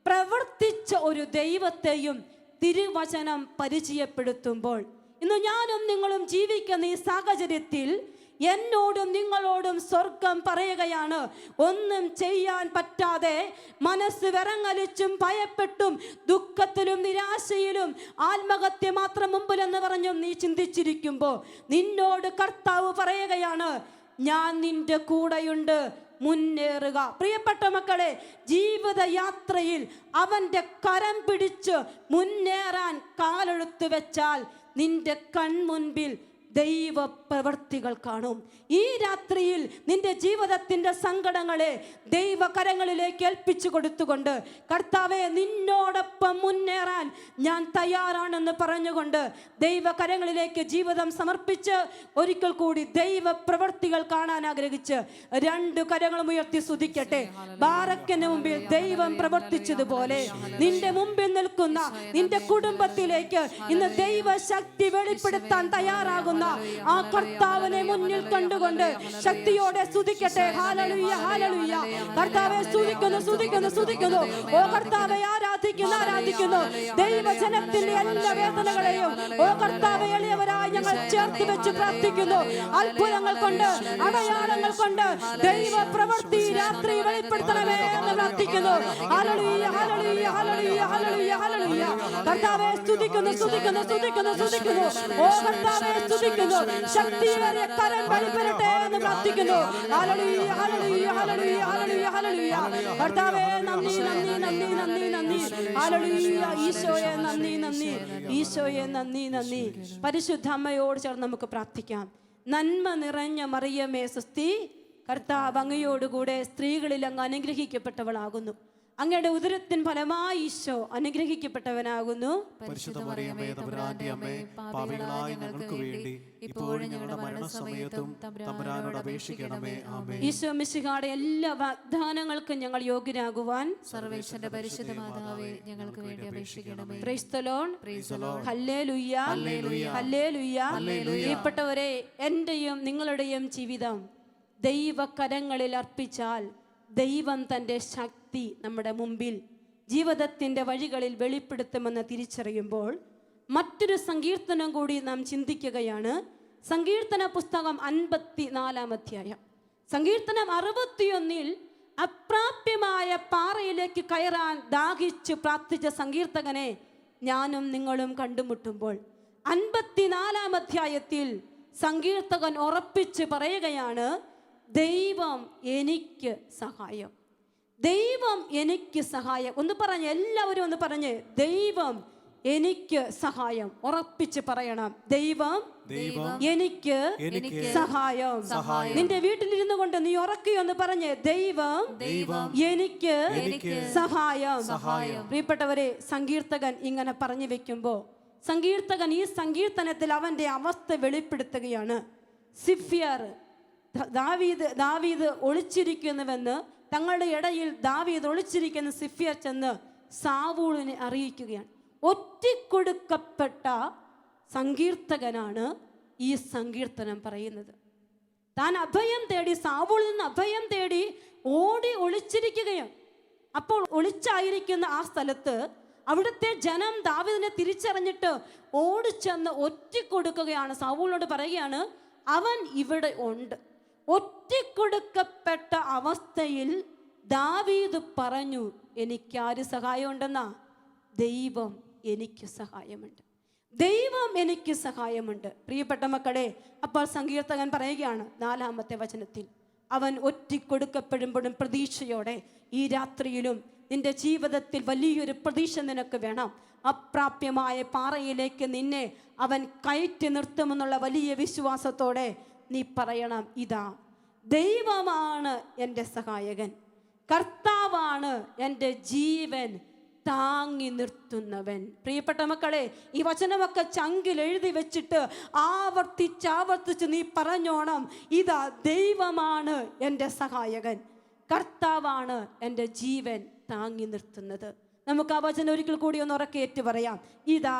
പ്രവർത്തിച്ച ഒരു ദൈവത്തെയും തിരുവചനം പരിചയപ്പെടുത്തുമ്പോൾ, ഇന്ന് ഞാനും നിങ്ങളും ജീവിക്കുന്ന ഈ സാഹചര്യത്തിൽ എന്നോടും നിങ്ങളോടും സ്വർഗം പറയുകയാണ്, ഒന്നും ചെയ്യാൻ പറ്റാതെ മനസ്സ് വിറങ്ങലിച്ചും ഭയപ്പെട്ടും ദുഃഖത്തിലും നിരാശയിലും ആത്മഹത്യ മാത്രം മുമ്പിലെന്ന് പറഞ്ഞും നീ ചിന്തിച്ചിരിക്കുമ്പോൾ നിന്നോട് കർത്താവ് പറയുകയാണ്, ഞാൻ നിന്റെ കൂടെയുണ്ട്, മുന്നേറുക. പ്രിയപ്പെട്ട മക്കളെ, ജീവിതയാത്രയിൽ അവന്റെ കരം പിടിച്ച് മുന്നേറാൻ കാലെടുത്ത് വെച്ചാൽ നിന്റെ കൺമുൻപിൽ ദൈവ പ്രവർത്തികൾ കാണും. ഈ രാത്രിയിൽ നിന്റെ ജീവിതത്തിൻ്റെ സങ്കടങ്ങളെ ദൈവകരങ്ങളിലേക്ക് ഏൽപ്പിച്ചു കൊടുത്തുകൊണ്ട്, കർത്താവെ നിന്നോടൊപ്പം മുന്നേറാൻ ഞാൻ തയ്യാറാണെന്ന് പറഞ്ഞുകൊണ്ട് ദൈവകരങ്ങളിലേക്ക് ജീവിതം സമർപ്പിച്ച് ഒരിക്കൽ കൂടി ദൈവ പ്രവർത്തികൾ കാണാൻ ആഗ്രഹിച്ച് 2 കരങ്ങളും ഉയർത്തി സ്തുതിക്കട്ടെ. ബാറക്കിന് മുമ്പിൽ ദൈവം പ്രവർത്തിച്ചതുപോലെ നിന്റെ മുമ്പിൽ നിൽക്കുന്ന നിന്റെ കുടുംബത്തിലേക്ക് ഇന്ന് ദൈവശക്തി വെളിപ്പെടുത്താൻ തയ്യാറാകുന്ന ആ കർത്താവിനെ മുന്നിൽ കണ്ടുകൊണ്ട് ശക്തിയോടെ സ്തുതിക്കട്ടെ. ഹല്ലേലൂയ, ഹല്ലേലൂയ. കർത്താവെ സ്തുതിക്കുന്നു, സ്തുതിക്കുന്നു, സ്തുതിക്കുന്നു. ഓ കർത്താവെ ആരാധിക്കുന്നു. ദൈവജനത്തിന്റെ എല്ലാ വേദനകളെയും ഓ കർത്താവെ എളിയവരായി ഞങ്ങൾ ചേർത്ത് വെച്ച് പ്രാർത്ഥിക്കുന്നു. അത്ഭുതങ്ങൾ കൊണ്ട്, അടയാളങ്ങൾ കൊണ്ട് ദൈവ പ്രവൃത്തി രാത്രി വെളിപ്പെടുത്തണമേ എന്ന് പ്രാർത്ഥിക്കുന്നു. ഹല്ലേലൂയ, ഹല്ലേലൂയ, ഹല്ലേലൂയ, ഹല്ലേലൂയ, ഹല്ലേലൂയ. കർത്താവെ സ്തുതിക്കുന്നു, സ്തുതിക്കുന്നു, സ്തുതിക്കുന്നു, സ്തുതിക്കുന്നു. ഓ കർത്താവെ സ്തുതിക്കുന്നു. ശക്തിയേറിയ കരം വെളിപ്പെടട്ടെ എന്ന് പ്രാർത്ഥിക്കുന്നു. ഹല്ലേലൂയ, ഹല്ലേലൂയ, ഹല്ലേലൂയ, ഹല്ലേലൂയ, ഹല്ലേലൂയ. കർത്താവേ നന്ദി, നന്ദി, നന്ദി, നന്ദി, നന്ദി. ഹല്ലേലൂയ. ഈശോയെ നന്ദി, നന്ദി. ഈശോയെ നന്ദി, നന്ദി. പരിശുദ്ധ അമ്മയോട് ചേർന്ന് നമുക്ക് പ്രാർത്ഥിക്കാം. നന്മ നിറഞ്ഞ മറിയമേ സ്വസ്തി, കർത്താവ് അങ്ങയോടുകൂടെ സ്ത്രീകളിൽ അങ്ങ് അനുഗ്രഹിക്കപ്പെട്ടവളാകുന്നു. അങ്ങയുടെ ഉദരത്തിൻ ഫലമായി ഈശോ അനുഗ്രഹിക്കപ്പെട്ടവനാകുന്നു. പരിശുദ്ധ മറിയമേ തമ്പുരാന്റെ അമ്മേ, പാപികളായ ഞങ്ങൾക്ക് വേണ്ടി ഇപ്പോഴും ഞങ്ങളുടെ മരണസമയത്തും തമ്പുരാനോട് അപേക്ഷിക്കണമേ. ആമേൻ. ഈശോ മിശിഹായുടെ എല്ലാ വാഗ്ദാനങ്ങൾക്കും ഞങ്ങൾ യോഗ്യരാകുവാൻ സർവ്വേശ്വരന്റെ പരിശുദ്ധ മാതാവേ ഞങ്ങൾക്ക് വേണ്ടി അപേക്ഷിക്കണമേ. Price the Lord. Price the Lord. Hallelujah, hallelujah. പ്രിയപ്പെട്ടവരെ, എന്റെയും നിങ്ങളുടെയും ജീവിതം ദൈവകരങ്ങളിൽ അർപ്പിച്ചാൽ ദൈവം തൻ്റെ ശക്തി നമ്മുടെ മുമ്പിൽ ജീവിതത്തിൻ്റെ വഴികളിൽ വെളിപ്പെടുത്തുമെന്ന് തിരിച്ചറിയുമ്പോൾ മറ്റൊരു സങ്കീർത്തനം കൂടി നാം ചിന്തിക്കുകയാണ്. സങ്കീർത്തന പുസ്തകം 54-ാം അധ്യായം. സങ്കീർത്തനം 61-ൽ അപ്രാപ്യമായ പാറയിലേക്ക് കയറാൻ ദാഹിച്ച് പ്രാർത്ഥിച്ച സങ്കീർത്തകനെ ഞാനും നിങ്ങളും കണ്ടുമുട്ടുമ്പോൾ 54-ാം അധ്യായത്തിൽ സങ്കീർത്തകൻ ഉറപ്പിച്ച് പറയുകയാണ്, ദൈവം എനിക്ക് സഹായം, ദൈവം എനിക്ക് സഹായം. ഒന്ന് പറഞ്ഞ്, എല്ലാവരും ഒന്ന് പറഞ്ഞ്, ദൈവം എനിക്ക് സഹായം. ഉറപ്പിച്ച് പറയണം, ദൈവം എനിക്ക് സഹായം. നിന്റെ വീട്ടിലിരുന്നു കൊണ്ട് നീ ഉറക്കുകയൊന്ന് പറഞ്ഞ്, ദൈവം എനിക്ക് സഹായം. പ്രിയപ്പെട്ടവരെ, സങ്കീർത്തകൻ ഇങ്ങനെ പറഞ്ഞു വെക്കുമ്പോ സങ്കീർത്തകൻ ഈ സങ്കീർത്തനത്തിൽ അവന്റെ അവസ്ഥ വെളിപ്പെടുത്തുകയാണ്. സിഫ്യർ, ദാവീദ് ഒളിച്ചിരിക്കുന്നുവെന്ന്, തങ്ങളുടെ ഇടയിൽ ദാവീദ് ഒളിച്ചിരിക്കുന്ന സിഫ്യർ ചെന്ന് സാവൂളിനെ അറിയിക്കുകയാണ്. ഒറ്റിക്കൊടുക്കപ്പെട്ട സങ്കീർത്തകനാണ് ഈ സങ്കീർത്തനം പറയുന്നത്. താൻ അഭയം തേടി, സാവൂളിൽ നിന്ന് അഭയം തേടി ഓടി ഒളിച്ചിരിക്കുകയാണ്. അപ്പോൾ ഒളിച്ചായിരിക്കുന്ന ആ സ്ഥലത്ത് അവിടുത്തെ ജനം ദാവീദിനെ തിരിച്ചറിഞ്ഞിട്ട് ഓടിച്ചെന്ന് ഒറ്റിക്കൊടുക്കുകയാണ്. സാവൂളിനോട് പറയുകയാണ്, അവൻ ഇവിടെ ഉണ്ട്. ഒറ്റിക്കൊടുക്കപ്പെട്ട അവസ്ഥയിൽ ദാവീദ് പറഞ്ഞു, എനിക്കാര് സഹായമുണ്ടെന്നാ? ദൈവം എനിക്ക് സഹായമുണ്ട്, ദൈവം എനിക്ക് സഹായമുണ്ട്. പ്രിയപ്പെട്ട മക്കളെ, അപ്പോൾ സങ്കീർത്തകൻ പറയുകയാണ് 4-ാമത്തെ വചനത്തിൽ, അവൻ ഒറ്റിക്കൊടുക്കപ്പെടുമ്പോഴും പ്രതീക്ഷയോടെ ഈ രാത്രിയിലും നിന്റെ ജീവിതത്തിൽ വലിയൊരു പ്രതീക്ഷ നിനക്ക് വേണം. അപ്രാപ്യമായ പാറയിലേക്ക് നിന്നെ അവൻ കയറ്റി നിർത്തുമെന്നുള്ള വലിയ വിശ്വാസത്തോടെ നീ പറയണം, ഇതാ ദൈവമാണ് എൻ്റെ സഹായകൻ, കർത്താവാണ് എൻ്റെ ജീവൻ താങ്ങി നിർത്തുന്നവൻ. പ്രിയപ്പെട്ട മക്കളെ, ഈ വചനമൊക്കെ ചങ്കിൽ എഴുതി വെച്ചിട്ട് ആവർത്തിച്ച് നീ പറഞ്ഞോണം, ഇതാ ദൈവമാണ് എൻ്റെ സഹായകൻ, കർത്താവാണ് എൻ്റെ ജീവൻ താങ്ങി നിർത്തുന്നത്. നമുക്ക് ആ വചനം ഒരിക്കൽ കൂടി ഒന്ന് ഉറക്കേറ്റ് പറയാം. ഇതാ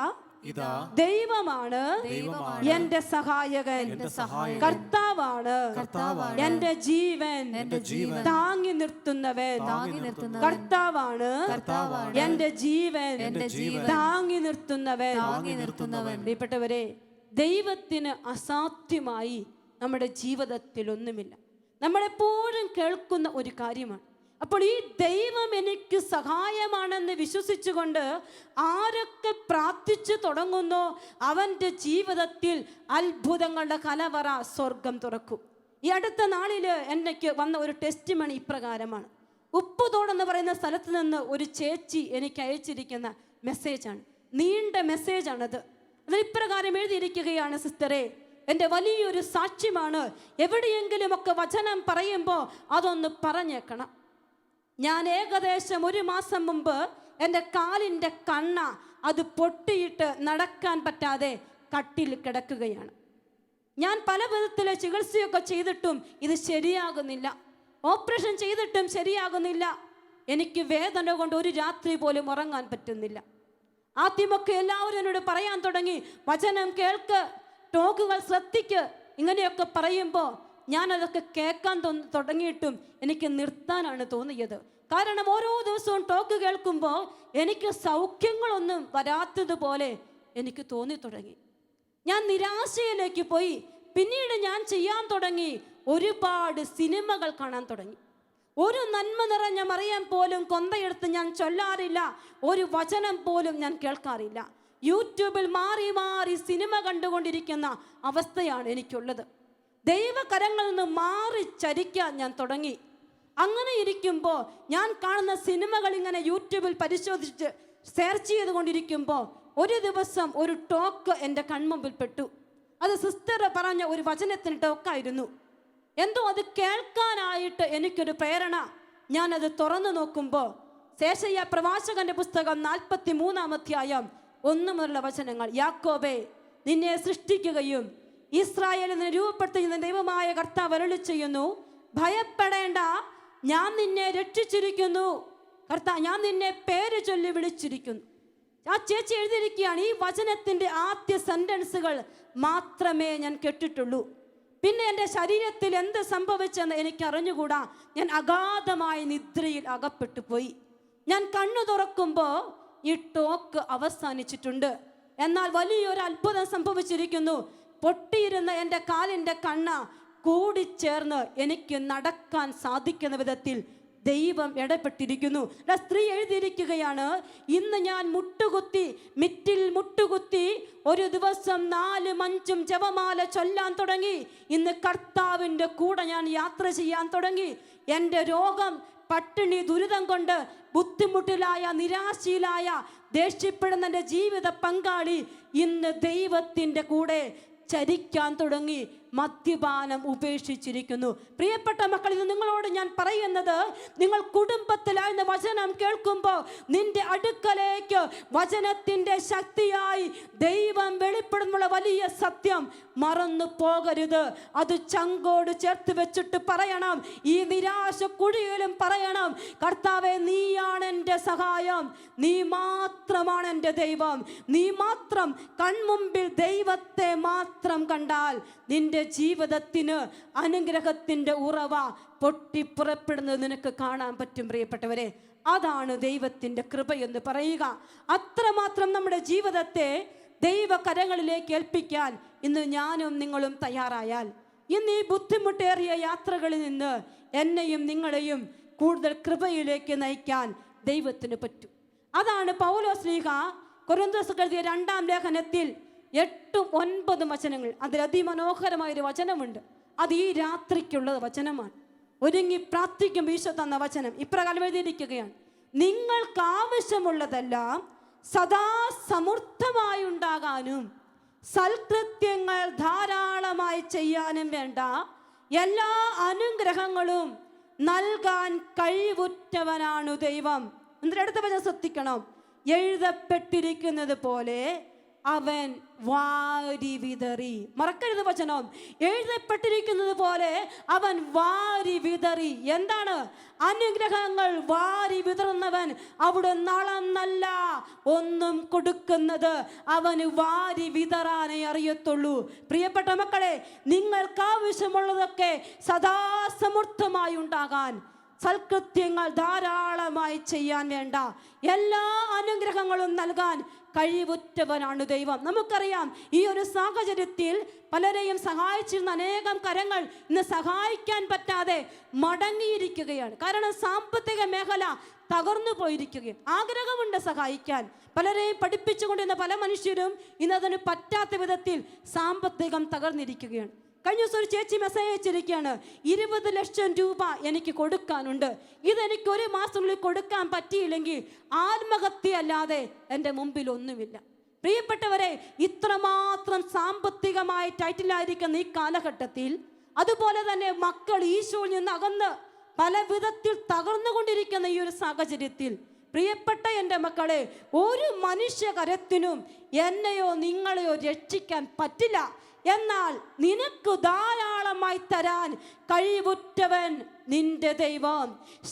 ദൈവമാണ് എൻ്റെ സഹായകൻ, കർത്താവാണ് എൻ്റെ ജീവൻ താങ്ങി നിർത്തുന്നവൻ, കർത്താവാണ് എൻ്റെ ജീവൻ താങ്ങി നിർത്തുന്നവൻ. പ്രിയപ്പെട്ടവരെ, ദൈവത്തിന് അസാധ്യമായി നമ്മുടെ ജീവിതത്തിൽ ഒന്നുമില്ല. നമ്മളെപ്പോഴും കേൾക്കുന്ന ഒരു കാര്യമാണ്. അപ്പോൾ ഈ ദൈവം എനിക്ക് സഹായമാണെന്ന് വിശ്വസിച്ചുകൊണ്ട് ആരൊക്കെ പ്രാർത്ഥിച്ചു തുടങ്ങുന്നോ അവൻ്റെ ജീവിതത്തിൽ അത്ഭുതങ്ങളുടെ കലവറ സ്വർഗം തുറക്കും. ഈ അടുത്ത നാളിൽ എനിക്ക് വന്ന ഒരു ടെസ്റ്റ് മണി ഇപ്രകാരമാണ്. ഉപ്പുതോടെന്ന് പറയുന്ന സ്ഥലത്ത് നിന്ന് ഒരു ചേച്ചി എനിക്ക് അയച്ചിരിക്കുന്ന മെസ്സേജാണ്. നീണ്ട മെസ്സേജാണത്. അതിൽ ഇപ്രകാരം എഴുതിയിരിക്കുകയാണ്, സിസ്റ്ററെ, എൻ്റെ വലിയൊരു സാക്ഷ്യമാണ്. എവിടെയെങ്കിലുമൊക്കെ വചനം പറയുമ്പോൾ അതൊന്ന് പറഞ്ഞേക്കണം. ഞാൻ ഏകദേശം 1 മാസം മുമ്പ് എൻ്റെ കാലിൻ്റെ കണ്ണ അത് പൊട്ടിയിട്ട് നടക്കാൻ പറ്റാതെ കട്ടിൽ കിടക്കുകയാണ്. ഞാൻ പല വിധത്തിലെ ചികിത്സയൊക്കെ ചെയ്തിട്ടും ഇത് ശരിയാകുന്നില്ല. ഓപ്പറേഷൻ ചെയ്തിട്ടും ശരിയാകുന്നില്ല. എനിക്ക് വേദന കൊണ്ട് ഒരു രാത്രി പോലും ഉറങ്ങാൻ പറ്റുന്നില്ല. ആദ്യമൊക്കെ എല്ലാവരും എന്നോട് പറയാൻ തുടങ്ങി, വചനം കേൾക്ക്, ടോക്കുകൾ ശ്രദ്ധിക്ക്, ഇങ്ങനെയൊക്കെ പറയുമ്പോൾ ഞാനതൊക്കെ കേൾക്കാൻ തുടങ്ങിയിട്ടും എനിക്ക് നിർത്താനാണ് തോന്നിയത്. കാരണം ഓരോ ദിവസവും ടോക്ക് കേൾക്കുമ്പോൾ എനിക്ക് സൗഖ്യങ്ങളൊന്നും വരാത്തതുപോലെ എനിക്ക് തോന്നി തുടങ്ങി. ഞാൻ നിരാശയിലേക്ക് പോയി. പിന്നീട് ഞാൻ ചെയ്യാൻ തുടങ്ങി, ഒരുപാട് സിനിമകൾ കാണാൻ തുടങ്ങി. ഒരു നന്മ നിറഞ്ഞ മറിയം പോലും കൊന്തയെടുത്ത് ഞാൻ ചൊല്ലാറില്ല. ഒരു വചനം പോലും ഞാൻ കേൾക്കാറില്ല. യൂട്യൂബിൽ മാറി മാറി സിനിമ കണ്ടുകൊണ്ടിരിക്കുന്ന അവസ്ഥയാണ് എനിക്കുള്ളത്. ദൈവകരങ്ങളിൽ നിന്ന് മാറി ചരിക്കാൻ ഞാൻ തുടങ്ങി. അങ്ങനെ ഇരിക്കുമ്പോൾ ഞാൻ കാണുന്ന സിനിമകൾ ഇങ്ങനെ യൂട്യൂബിൽ പരിശോധിച്ച് സെർച്ച് ചെയ്തുകൊണ്ടിരിക്കുമ്പോൾ ഒരു ദിവസം ഒരു ടോക്ക് എൻ്റെ കൺമുമ്പിൽ പെട്ടു. അത് സിസ്റ്റർ പറഞ്ഞ ഒരു വചനത്തിന് ടോക്കായിരുന്നു. എന്തോ അത് കേൾക്കാനായിട്ട് എനിക്കൊരു പ്രേരണ. ഞാനത് തുറന്നു നോക്കുമ്പോൾ ശേഷയ്യ പ്രവാചകന്റെ പുസ്തകം 43-ാം അധ്യായം 1 മുതലുള്ള വചനങ്ങൾ. യാക്കോബേ, നിന്നെ സൃഷ്ടിക്കുകയും ഇസ്രായേലിനെ രൂപപ്പെടുത്തുന്ന ദൈവമായ കർത്താവ് അരുളി ചെയ്യുന്നു, ഭയപ്പെടേണ്ട, ഞാൻ നിന്നെ രക്ഷിച്ചിരിക്കുന്നു. കർത്താവ്, ഞാൻ നിന്നെ പേര് ചൊല്ലി വിളിച്ചിരിക്കുന്നു. ആ ചേച്ചി എഴുതിയിരിക്കുകയാണ്, ഈ വചനത്തിൻ്റെ ആദ്യ സെന്റൻസുകൾ മാത്രമേ ഞാൻ കേട്ടിട്ടുള്ളൂ. പിന്നെ എൻ്റെ ശരീരത്തിൽ എന്ത് സംഭവിച്ചെന്ന് എനിക്ക് അറിഞ്ഞുകൂടാ. ഞാൻ അഗാധമായ നിദ്രയിൽ അകപ്പെട്ടു പോയി. ഞാൻ കണ്ണു തുറക്കുമ്പോൾ ഈ ടോക്ക് അവസാനിച്ചിട്ടുണ്ട്. എന്നാൽ വലിയൊരു അത്ഭുതം സംഭവിച്ചിരിക്കുന്നു. പൊട്ടിയിരുന്ന എൻ്റെ കാലിൻ്റെ കണ്ണ കൂടിച്ചേർന്ന് എനിക്ക് നടക്കാൻ സാധിക്കുന്ന വിധത്തിൽ ദൈവം ഇടപെട്ടിരിക്കുന്നു. സ്ത്രീ എഴുതിയിരിക്കുകയാണ്, ഇന്ന് ഞാൻ മിറ്റിൽ മുട്ടുകുത്തി ഒരു ദിവസം 4-5 ജപമാല ചൊല്ലാൻ തുടങ്ങി. ഇന്ന് കർത്താവിൻ്റെ കൂടെ ഞാൻ യാത്ര ചെയ്യാൻ തുടങ്ങി. എൻ്റെ രോഗം, പട്ടിണി, ദുരിതം കൊണ്ട് ബുദ്ധിമുട്ടിലായ, നിരാശയിലായ, ദേഷ്യപ്പെടുന്ന എൻ്റെ ജീവിത പങ്കാളി ഇന്ന് ദൈവത്തിൻ്റെ കൂടെ ചരിക്കാൻ തുടങ്ങി. മദ്യപാനം ഉപേക്ഷിച്ചിരിക്കുന്നു. പ്രിയപ്പെട്ട മക്കൾ, ഇത് നിങ്ങളോട് ഞാൻ പറയുന്നത്, നിങ്ങൾ കുടുംബത്തിലായിരുന്ന വചനം കേൾക്കുമ്പോൾ നിന്റെ അടുക്കലേക്ക് വചനത്തിൻ്റെ ശക്തിയായി ദൈവം വെളിപ്പെടുന്നുള്ള വലിയ സത്യം മറന്നു പോകരുത്. അത് ചങ്കോട് ചേർത്ത് വെച്ചിട്ട് പറയണം. ഈ നിരാശ കുഴിയിലും പറയണം, കർത്താവേ, നീയാണ് എൻ്റെ സഹായം, നീ മാത്രമാണ് എൻ്റെ ദൈവം. നീ മാത്രം കൺമുമ്പിൽ ദൈവത്തെ മാത്രം കണ്ടാൽ നിന്റെ ജീവിതത്തിന് അനുഗ്രഹത്തിൻ്റെ ഉറവ പൊട്ടിപ്പുറപ്പെടുന്നത് നിനക്ക് കാണാൻ പറ്റും. പ്രിയപ്പെട്ടവരെ, അതാണ് ദൈവത്തിൻ്റെ കൃപയെന്ന് പറയുക. അത്രമാത്രം നമ്മുടെ ജീവിതത്തെ ദൈവകരങ്ങളിലേക്ക് ഏൽപ്പിക്കാൻ ഇന്ന് ഞാനും നിങ്ങളും തയ്യാറായാൽ, ഇന്ന് ഈ ബുദ്ധിമുട്ടേറിയ യാത്രകളിൽ നിന്ന് എന്നെയും നിങ്ങളെയും കൂടുതൽ കൃപയിലേക്ക് നയിക്കാൻ ദൈവത്തിന് പറ്റും. അതാണ് പൗലോസ്ലീഹ കൊരിന്ത്യർക്ക് എഴുതിയ 2-ാം ലേഖനത്തിൽ 8-9 വചനങ്ങൾ, അതിൽ അതിമനോഹരമായൊരു വചനമുണ്ട്. അത് ഈ രാത്രിക്കുള്ള വചനമാണ്. ഒരുങ്ങി പ്രാർത്ഥിക്കും ഈശോ തന്ന വചനം ഇപ്രകാരം എഴുതിയിരിക്കുകയാണ്, നിങ്ങൾക്ക് ആവശ്യമുള്ളതെല്ലാം സദാ സമൃദ്ധമായി ഉണ്ടാകാനും സൽകൃത്യങ്ങൾ ധാരാളമായി ചെയ്യാനും വേണ്ട എല്ലാ അനുഗ്രഹങ്ങളും നൽകാൻ കഴിവുറ്റവനാണു ദൈവം. എന്നിട്ട് അടുത്ത വചനം ശ്രദ്ധിക്കണം, എഴുതപ്പെട്ടിരിക്കുന്നത് പോലെ അവൻ വാരി വിതറി. മറക്കരുത് വചനം, എഴുതപ്പെട്ടിരിക്കുന്നത് പോലെ അവൻ വാരി വിതറി. എന്താണ്? അനുഗ്രഹങ്ങൾ വാരി വിതറുന്നവൻ അവിടെ നളന്നല്ല ഒന്നും കൊടുക്കുന്നത്, അവന് വാരി വിതറാനേ അറിയത്തുള്ളൂ. പ്രിയപ്പെട്ട മക്കളെ, നിങ്ങൾക്ക് ആവശ്യമുള്ളതൊക്കെ സദാസമൃദ്ധമായി ഉണ്ടാകാൻ, സൽകൃത്യങ്ങൾ ധാരാളമായി ചെയ്യാൻ വേണ്ട എല്ലാ അനുഗ്രഹങ്ങളും നൽകാൻ കഴിവുറ്റവനാണ് ദൈവം. നമുക്കറിയാം, ഈ ഒരു സാഹചര്യത്തിൽ പലരെയും സഹായിച്ചിരുന്ന അനേകം കരങ്ങൾ ഇന്ന് സഹായിക്കാൻ പറ്റാതെ മടങ്ങിയിരിക്കുകയാണ്. കാരണം സാമ്പത്തിക മേഖല തകർന്നു പോയിരിക്കുകയാണ്. ആഗ്രഹമുണ്ട് സഹായിക്കാൻ, പലരെയും പഠിപ്പിച്ചുകൊണ്ടിരുന്ന പല മനുഷ്യരും ഇന്നതിന് പറ്റാത്ത വിധത്തിൽ സാമ്പത്തികം തകർന്നിരിക്കുകയാണ്. കഴിഞ്ഞ ദിവസം ഒരു ചേച്ചി മെസ്സേജ് അയച്ചിരിക്കുകയാണ്, 20 ലക്ഷം രൂപ എനിക്ക് കൊടുക്കാനുണ്ട്, ഇതെനിക്ക് 1 മാസത്തിനുള്ളിൽ കൊടുക്കാൻ പറ്റിയില്ലെങ്കിൽ ആത്മഹത്യ അല്ലാതെ എൻ്റെ മുമ്പിൽ ഒന്നുമില്ല. പ്രിയപ്പെട്ടവരെ, ഇത്രമാത്രം സാമ്പത്തികമായ ടൈറ്റിലായിരിക്കുന്ന ഈ കാലഘട്ടത്തിൽ, അതുപോലെ തന്നെ മക്കൾ ഈശോയിൽ നിന്ന് അകന്ന് പല വിധത്തിൽ തകർന്നുകൊണ്ടിരിക്കുന്ന ഈ ഒരു സാഹചര്യത്തിൽ, പ്രിയപ്പെട്ട എൻ്റെ മക്കളെ, ഒരു മനുഷ്യകരത്തിനും എന്നെയോ നിങ്ങളെയോ രക്ഷിക്കാൻ പറ്റില്ല. എന്നാൽ നിനക്ക് ധാരാളമായി തരാൻ കഴിവുറ്റവൻ നിന്റെ ദൈവം,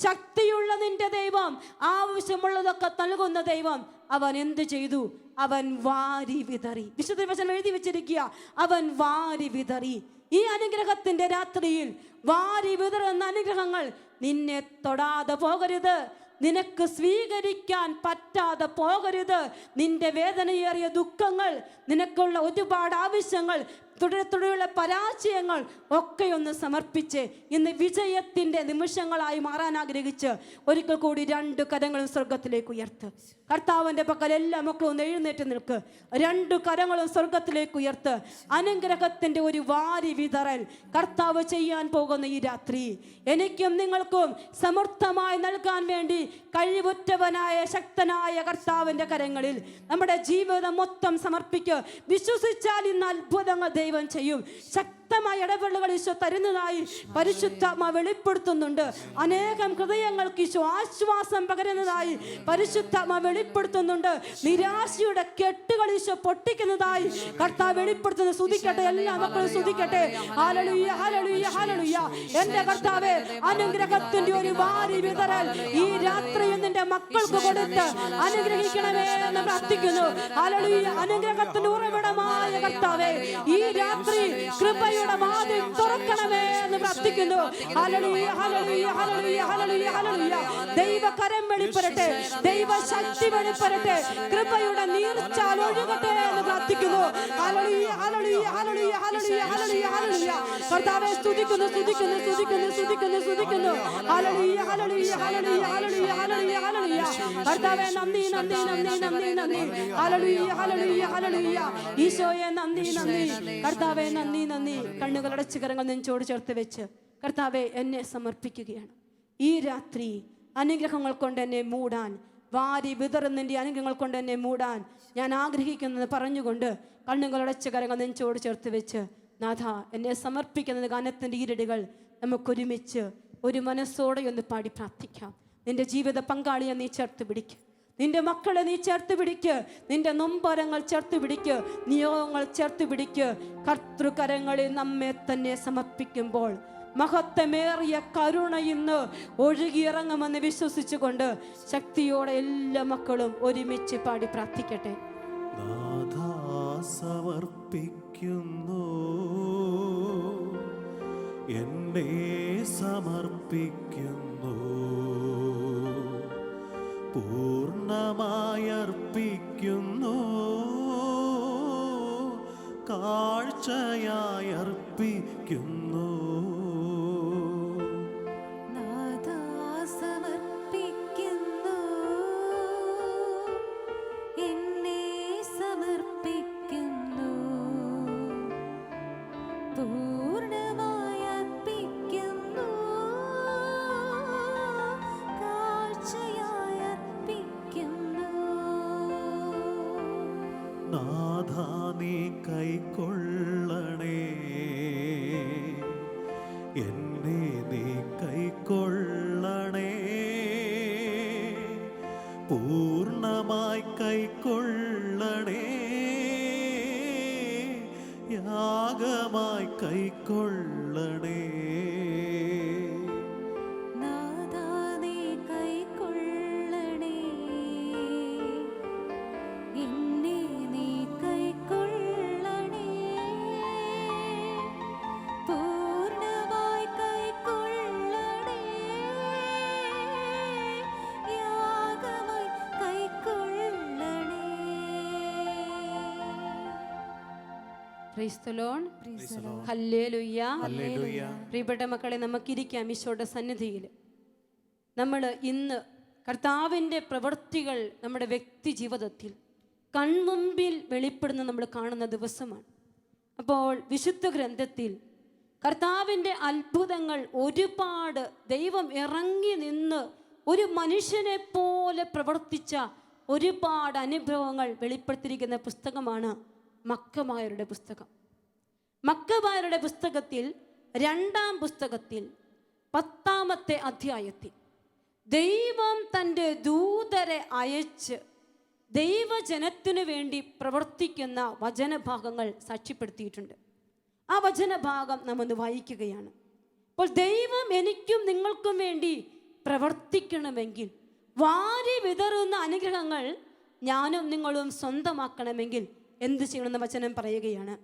ശക്തിയുള്ള നിന്റെ ദൈവം, ആവശ്യമുള്ളതൊക്കെ നൽകുന്ന ദൈവം. അവൻ എന്ത് ചെയ്തു? അവൻ വാരി വിതറി. വിശുദ്ധ വചനം എഴുതി വെച്ചിരിക്കുക, അവൻ വാരി വിതറി. ഈ അനുഗ്രഹത്തിന്റെ രാത്രിയിൽ വാരി വിതറുന്ന അനുഗ്രഹങ്ങൾ നിന്നെ തൊടാതെ പോകരുത്, നിനക്ക് സ്വീകരിക്കാൻ പറ്റാതെ പോകരുത്. നിന്റെ വേദനയേറിയ ദുഃഖങ്ങൾ, നിനക്കുള്ള ഒരുപാട് ആവശ്യങ്ങൾ, തുടരെയുള്ള പരാജയങ്ങൾ ഒക്കെ ഒന്ന് സമർപ്പിച്ച് ഇന്ന് വിജയത്തിൻ്റെ നിമിഷങ്ങളായി മാറാൻ ആഗ്രഹിച്ച് ഒരിക്കൽ കൂടി 2 കരങ്ങളും സ്വർഗത്തിലേക്ക് ഉയർത്ത്. കർത്താവിൻ്റെ പക്കൽ എല്ലാ മക്കളും ഒന്ന് എഴുന്നേറ്റ് നിൽക്ക്. 2 കരങ്ങളും സ്വർഗത്തിലേക്ക് ഉയർത്ത്. അനുഗ്രഹത്തിൻ്റെ ഒരു വാരി വിതറൽ കർത്താവ് ചെയ്യാൻ പോകുന്ന ഈ രാത്രി എനിക്കും നിങ്ങൾക്കും സമൃദ്ധമായി നൽകാൻ വേണ്ടി കഴിവുറ്റവനായ ശക്തനായ കർത്താവിൻ്റെ കരങ്ങളിൽ നമ്മുടെ ജീവിതം മൊത്തം സമർപ്പിക്കുക. വിശ്വസിച്ചാൽ ഇന്ന് അത്ഭുതങ്ങൾ ദൈവം ചെയ്യും. ശക്തമായ ഇടപെടലുകൾ ഈശോ തരുന്നതായി പരിശുദ്ധാത്മാവ് വെളിപ്പെടുത്തുന്നുണ്ട്. അനേകം ഹൃദയങ്ങൾക്ക് ഈശോ ആശ്വാസം പകരുന്നതായി പരിശുദ്ധാത്മാവ് വെളിപ്പെടുത്തുന്നുണ്ട്. നിരാശയുടെ കെട്ടുകൾ ഈശോ പൊട്ടിക്കുന്നതായി കർത്താവ് വെളിപ്പെടുത്തുന്നു. സ്തുതിക്കട്ടെ, എല്ലാ മക്കളും സ്തുതിക്കട്ടെ. ഹല്ലേലൂയ, ഹല്ലേലൂയ, ഹല്ലേലൂയ. എൻ്റെ കർത്താവേ, അനുഗ്രഹത്തിന്റെ ഒരു വാരി വിതറൽ ഈ രാത്രിയിൽ നിന്റെ മക്കൾക്ക് കൊടുത്ത് അനുഗ്രഹിക്കണമേ എന്ന് പ്രാർത്ഥിക്കുന്നു. ഹല്ലേലൂയ. അനുഗ്രഹത്തിന്റെ ഉറവിടമായ കർത്താവേ, ഈ രാത്രി കൃപയുടെ വാതിൽ തുറക്കണമേ എന്ന് പ്രാർത്ഥിക്കുന്നു. ഹല്ലേലൂയ, ഹല്ലേലൂയ, ഹല്ലേലൂയ, ഹല്ലേലൂയ, ഹല്ലേലൂയ. ദൈവകരം വെളിപ്പെടട്ടെ, ദൈവശക്തി വെളിപ്പെടട്ടെ, കൃപയുടെ നീർച്ചാൽ ഒഴുകട്ടെ എന്ന് പ്രാർത്ഥിക്കുന്നു. ഹല്ലേലൂയ, hallelujah, hallelujah, hallelujah, hallelujah, hallelujah. കർത്താവേ, സ്തുതിക്കുന്നു, സ്തുതിക്കുന്നു, സ്തുതിക്കുന്നു, സ്തുതിക്കുന്നു, സ്തുതിക്കുന്നു. ഹല്ലേലൂയ, hallelujah, hallelujah, hallelujah, hallelujah, hallelujah. കർത്താവേ, നന്ദി, നന്ദി, നന്ദി, നന്ദി, നന്ദി. ഹല്ലേലൂയ, ഹല്ലേലൂയ, ഹല്ലേലൂയ. ഈശോയെ നന്ദി, നന്ദി. കർത്താവേ, നന്ദി, നന്ദി. കണ്ണുകളടച്ച് കരങ്ങൾ നെഞ്ചോട് ചേർത്ത് വെച്ച് കർത്താവേ, എന്നെ സമർപ്പിക്കുകയാണ്. ഈ രാത്രി അനുഗ്രഹങ്ങൾ കൊണ്ട് എന്നെ മൂടാൻ, വാരി വിതറുന്നതിൻ്റെ അനുഗ്രഹങ്ങൾ കൊണ്ട് എന്നെ മൂടാൻ ഞാൻ ആഗ്രഹിക്കുന്നത് പറഞ്ഞുകൊണ്ട് കണ്ണുകളടച്ച് കരങ്ങൾ നെഞ്ചോട് ചേർത്ത് വെച്ച് നാഥ, എന്നെ സമർപ്പിക്കുന്നത് ഗാനത്തിൻ്റെ ഈരടികൾ നമുക്കൊരുമിച്ച് ഒരു മനസ്സോടെ ഒന്ന് പാടി പ്രാർത്ഥിക്കാം. നിന്റെ ജീവിത പങ്കാളിയെ നീ ചേർത്ത് പിടിക്കുക, നിന്റെ മക്കളെ നീ ചേർത്ത് പിടിക്ക്, നിന്റെ നൊമ്പരങ്ങൾ ചേർത്ത് പിടിക്ക്, നിയോഗങ്ങൾ ചേർത്ത് പിടിക്ക്. കർത്തൃകരങ്ങളിൽ നമ്മെ തന്നെ സമർപ്പിക്കുമ്പോൾ മഹത്വമേറിയ കരുണ ഇന്ന് ഒഴുകിയിറങ്ങുമെന്ന് വിശ്വസിച്ചുകൊണ്ട് ശക്തിയോടെ എല്ലാ മക്കളും ഒരുമിച്ച് പാടി പ്രാർത്ഥിക്കട്ടെ. നാഥാ, സമർപ്പിക്കുന്നു, എന്നെ സമർപ്പിക്കുന്നു, പൂർണ്ണമായി അർപ്പിക്കുന്നു, കാഴ്ചയായി അർപ്പിക്കുന്നു. നാഥാ, സമർപ്പിക്കുന്നു, എന്നെ സമർപ്പിക്കുന്നു, പൂർണ്ണമായി അർപ്പിക്കുന്നു, കാഴ്ചയായി അർപ്പിക്കുന്നു. നാഥാ, നീ കൈക്കൊള്ളണേ, എന്നെ നീ കൈക്കൊള്ളണേ, പൂർണ്ണമായി കൈക്കൊള്ളണേ, യാഗമായി കൈക്കൊള്ളണേ. നാഥാ, നീ കൈക്കൊള്ളണേ, എന്നെ നീ കൈക്കൊള്ളണേ, പൂർണ്ണമായി കൈക്കൊള്ളണേ, യാഗമായി കൈക്കൊള്ളണേ. Praise the Lord. Praise the Lord. ഹല്ലേലൂയ. ഹല്ലേലൂയ. പ്രിയപ്പെട്ട മക്കളെ, നമുക്കിരിക്കാം ഈശോയുടെ സന്നിധിയിൽ. നമ്മൾ ഇന്ന് കർത്താവിൻ്റെ പ്രവൃത്തികൾ നമ്മുടെ വ്യക്തി ജീവിതത്തിൽ കൺമുമ്പിൽ വെളിപ്പെടുന്ന നമ്മൾ കാണുന്ന ദിവസമാണ്. അപ്പോൾ വിശുദ്ധ ഗ്രന്ഥത്തിൽ കർത്താവിൻ്റെ അത്ഭുതങ്ങൾ ഒരുപാട്, ദൈവം ഇറങ്ങി നിന്ന് ഒരു മനുഷ്യനെ പോലെ പ്രവർത്തിച്ച ഒരുപാട് അനുഭവങ്ങൾ വെളിപ്പെടുത്തിയിരിക്കുന്ന പുസ്തകമാണ് മക്കബായരുടെ പുസ്തകം. മക്കബായരുടെ പുസ്തകത്തിൽ 2-ാം പുസ്തകത്തിൽ 10-ാമത്തെ അധ്യായത്തിൽ ദൈവം തൻ്റെ ദൂതരെ അയച്ച് ദൈവജനത്തിനു വേണ്ടി പ്രവർത്തിക്കുന്ന വചനഭാഗങ്ങൾ സാക്ഷ്യപ്പെടുത്തിയിട്ടുണ്ട്. ആ വചനഭാഗം നാം ഒന്ന് വായിക്കുകയാണ്. അപ്പോൾ ദൈവം എനിക്കും നിങ്ങൾക്കും വേണ്ടി പ്രവർത്തിക്കണമെങ്കിൽ, വാരി വിതറുന്ന അനുഗ്രഹങ്ങൾ ഞാനും നിങ്ങളും സ്വന്തമാക്കണമെങ്കിൽ എന്ത് ചെയ്യണമെന്ന് വചനം പറയുകയാണ്.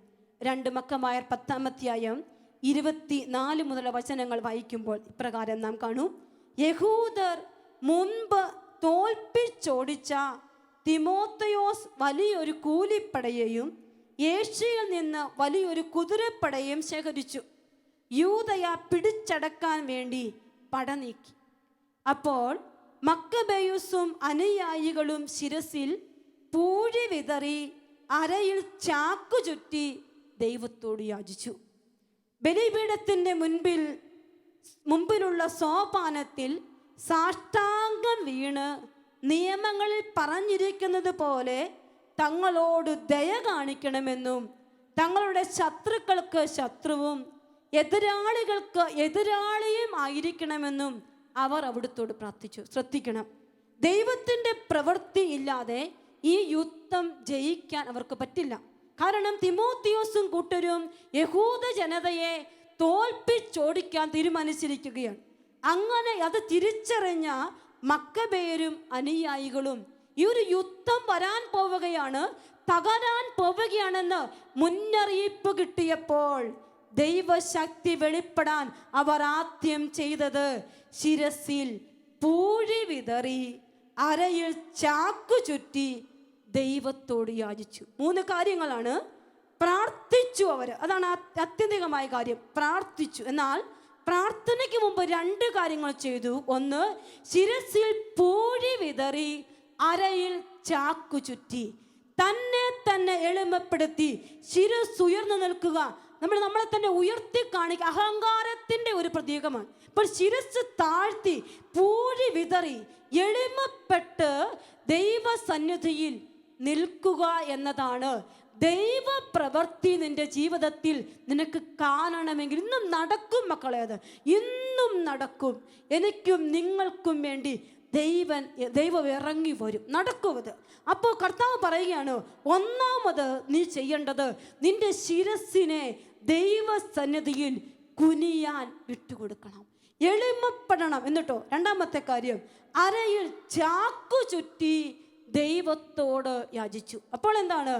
2 മക്കബായർ 10-ാം അധ്യായം 24 മുതലുള്ള വചനങ്ങൾ വായിക്കുമ്പോൾ ഇപ്രകാരം നാം കാണും. യഹൂദർ മുൻപ് തോൽപ്പിച്ചോടിച്ച തിമോത്തയോസ് വലിയൊരു കൂലിപ്പടയെയും ഏഷ്യയിൽ നിന്ന് വലിയൊരു കുതിരപ്പടയും ശേഖരിച്ചു. യൂദയ പിടിച്ചടക്കാൻ വേണ്ടി പട നീക്കി. അപ്പോൾ മക്കബെയൂസും അനുയായികളും ശിരസിൽ പൂഴി വിതറി അരയിൽ ചാക്കു ചുറ്റി ദൈവത്തോട് യാചിച്ചു. ബലിപീഠത്തിൻ്റെ മുമ്പിലുള്ള സോപാനത്തിൽ സാഷ്ടാംഗം വീണ് നിയമങ്ങളിൽ പറഞ്ഞിരിക്കുന്നത് പോലെ തങ്ങളോട് ദയ കാണിക്കണമെന്നും തങ്ങളുടെ ശത്രുക്കൾക്ക് ശത്രുവും എതിരാളികൾക്ക് എതിരാളിയും ആയിരിക്കണമെന്നും അവർ അവിടുത്തോട് പ്രാർത്ഥിച്ചു. ശ്രദ്ധിക്കണം, ദൈവത്തിൻ്റെ പ്രവൃത്തി ഇല്ലാതെ ഈ യുദ്ധം ജയിക്കാൻ അവർക്ക് പറ്റില്ല. കാരണം തിമോത്തിയോസും കൂട്ടരും യഹൂദ ജനതയെ തോൽപ്പിച്ചോടിക്കാൻ തീരുമാനിച്ചിരിക്കുകയാണ്. അങ്ങനെ അത് തിരിച്ചറിഞ്ഞ മക്കബേയരും അനുയായികളും ഈ ഒരു യുദ്ധം വരാൻ പോവുകയാണ്, തകരാൻ പോവുകയാണെന്ന് മുന്നറിയിപ്പ് കിട്ടിയപ്പോൾ ദൈവശക്തി വെളിപ്പെടാൻ അവർ ആദ്യം ചെയ്തത് ശിരസിൽ പൂഴി വിതറി അരയിൽ ചാക്കു ചുറ്റി ദൈവത്തോട് യാചിച്ചു. 3 കാര്യങ്ങളാണ്. പ്രാർത്ഥിച്ചു അവർ, അതാണ് അത്യന്തികമായ കാര്യം, പ്രാർത്ഥിച്ചു. എന്നാൽ പ്രാർത്ഥനയ്ക്ക് മുമ്പ് 2 കാര്യങ്ങൾ ചെയ്തു. ഒന്ന്, ശിരസിൽ പൂഴി വിതറി അരയിൽ ചാക്കു ചുറ്റി. തന്നെ എളിമപ്പെടുത്തി ശിരസ് ഉയർന്നു നിൽക്കുക. നമ്മളെ തന്നെ ഉയർത്തി കാണിക്കുക അഹങ്കാരത്തിൻ്റെ ഒരു പ്രതീകമാണ്. ഇപ്പോൾ ശിരസ് താഴ്ത്തി പൂഴി വിതറി എളിമപ്പെട്ട് ദൈവസന്നിധിയിൽ നിൽക്കുക എന്നതാണ് ദൈവപ്രവൃത്തി നിന്റെ ജീവിതത്തിൽ നിനക്ക് കാണണമെങ്കിൽ. ഇന്നും നടക്കും മക്കളെ, അത് ഇന്നും നടക്കും. എനിക്കും നിങ്ങൾക്കും വേണ്ടി ദൈവം ഇറങ്ങി വരും, നടക്കുമത്. അപ്പോൾ കർത്താവ് പറയുകയാണ്, ഒന്നാമത് നീ ചെയ്യേണ്ടത് നിന്റെ ശിരസിനെ ദൈവസന്നിധിയിൽ കുനിയാൻ വിട്ടുകൊടുക്കണം, എളിമപ്പെടണം. എന്നിട്ടോ 2-ാമത്തെ കാര്യം, അരയിൽ ചാക്കു ചുറ്റി ദൈവത്തോട് യാചിച്ചു. അപ്പോൾ എന്താണ്?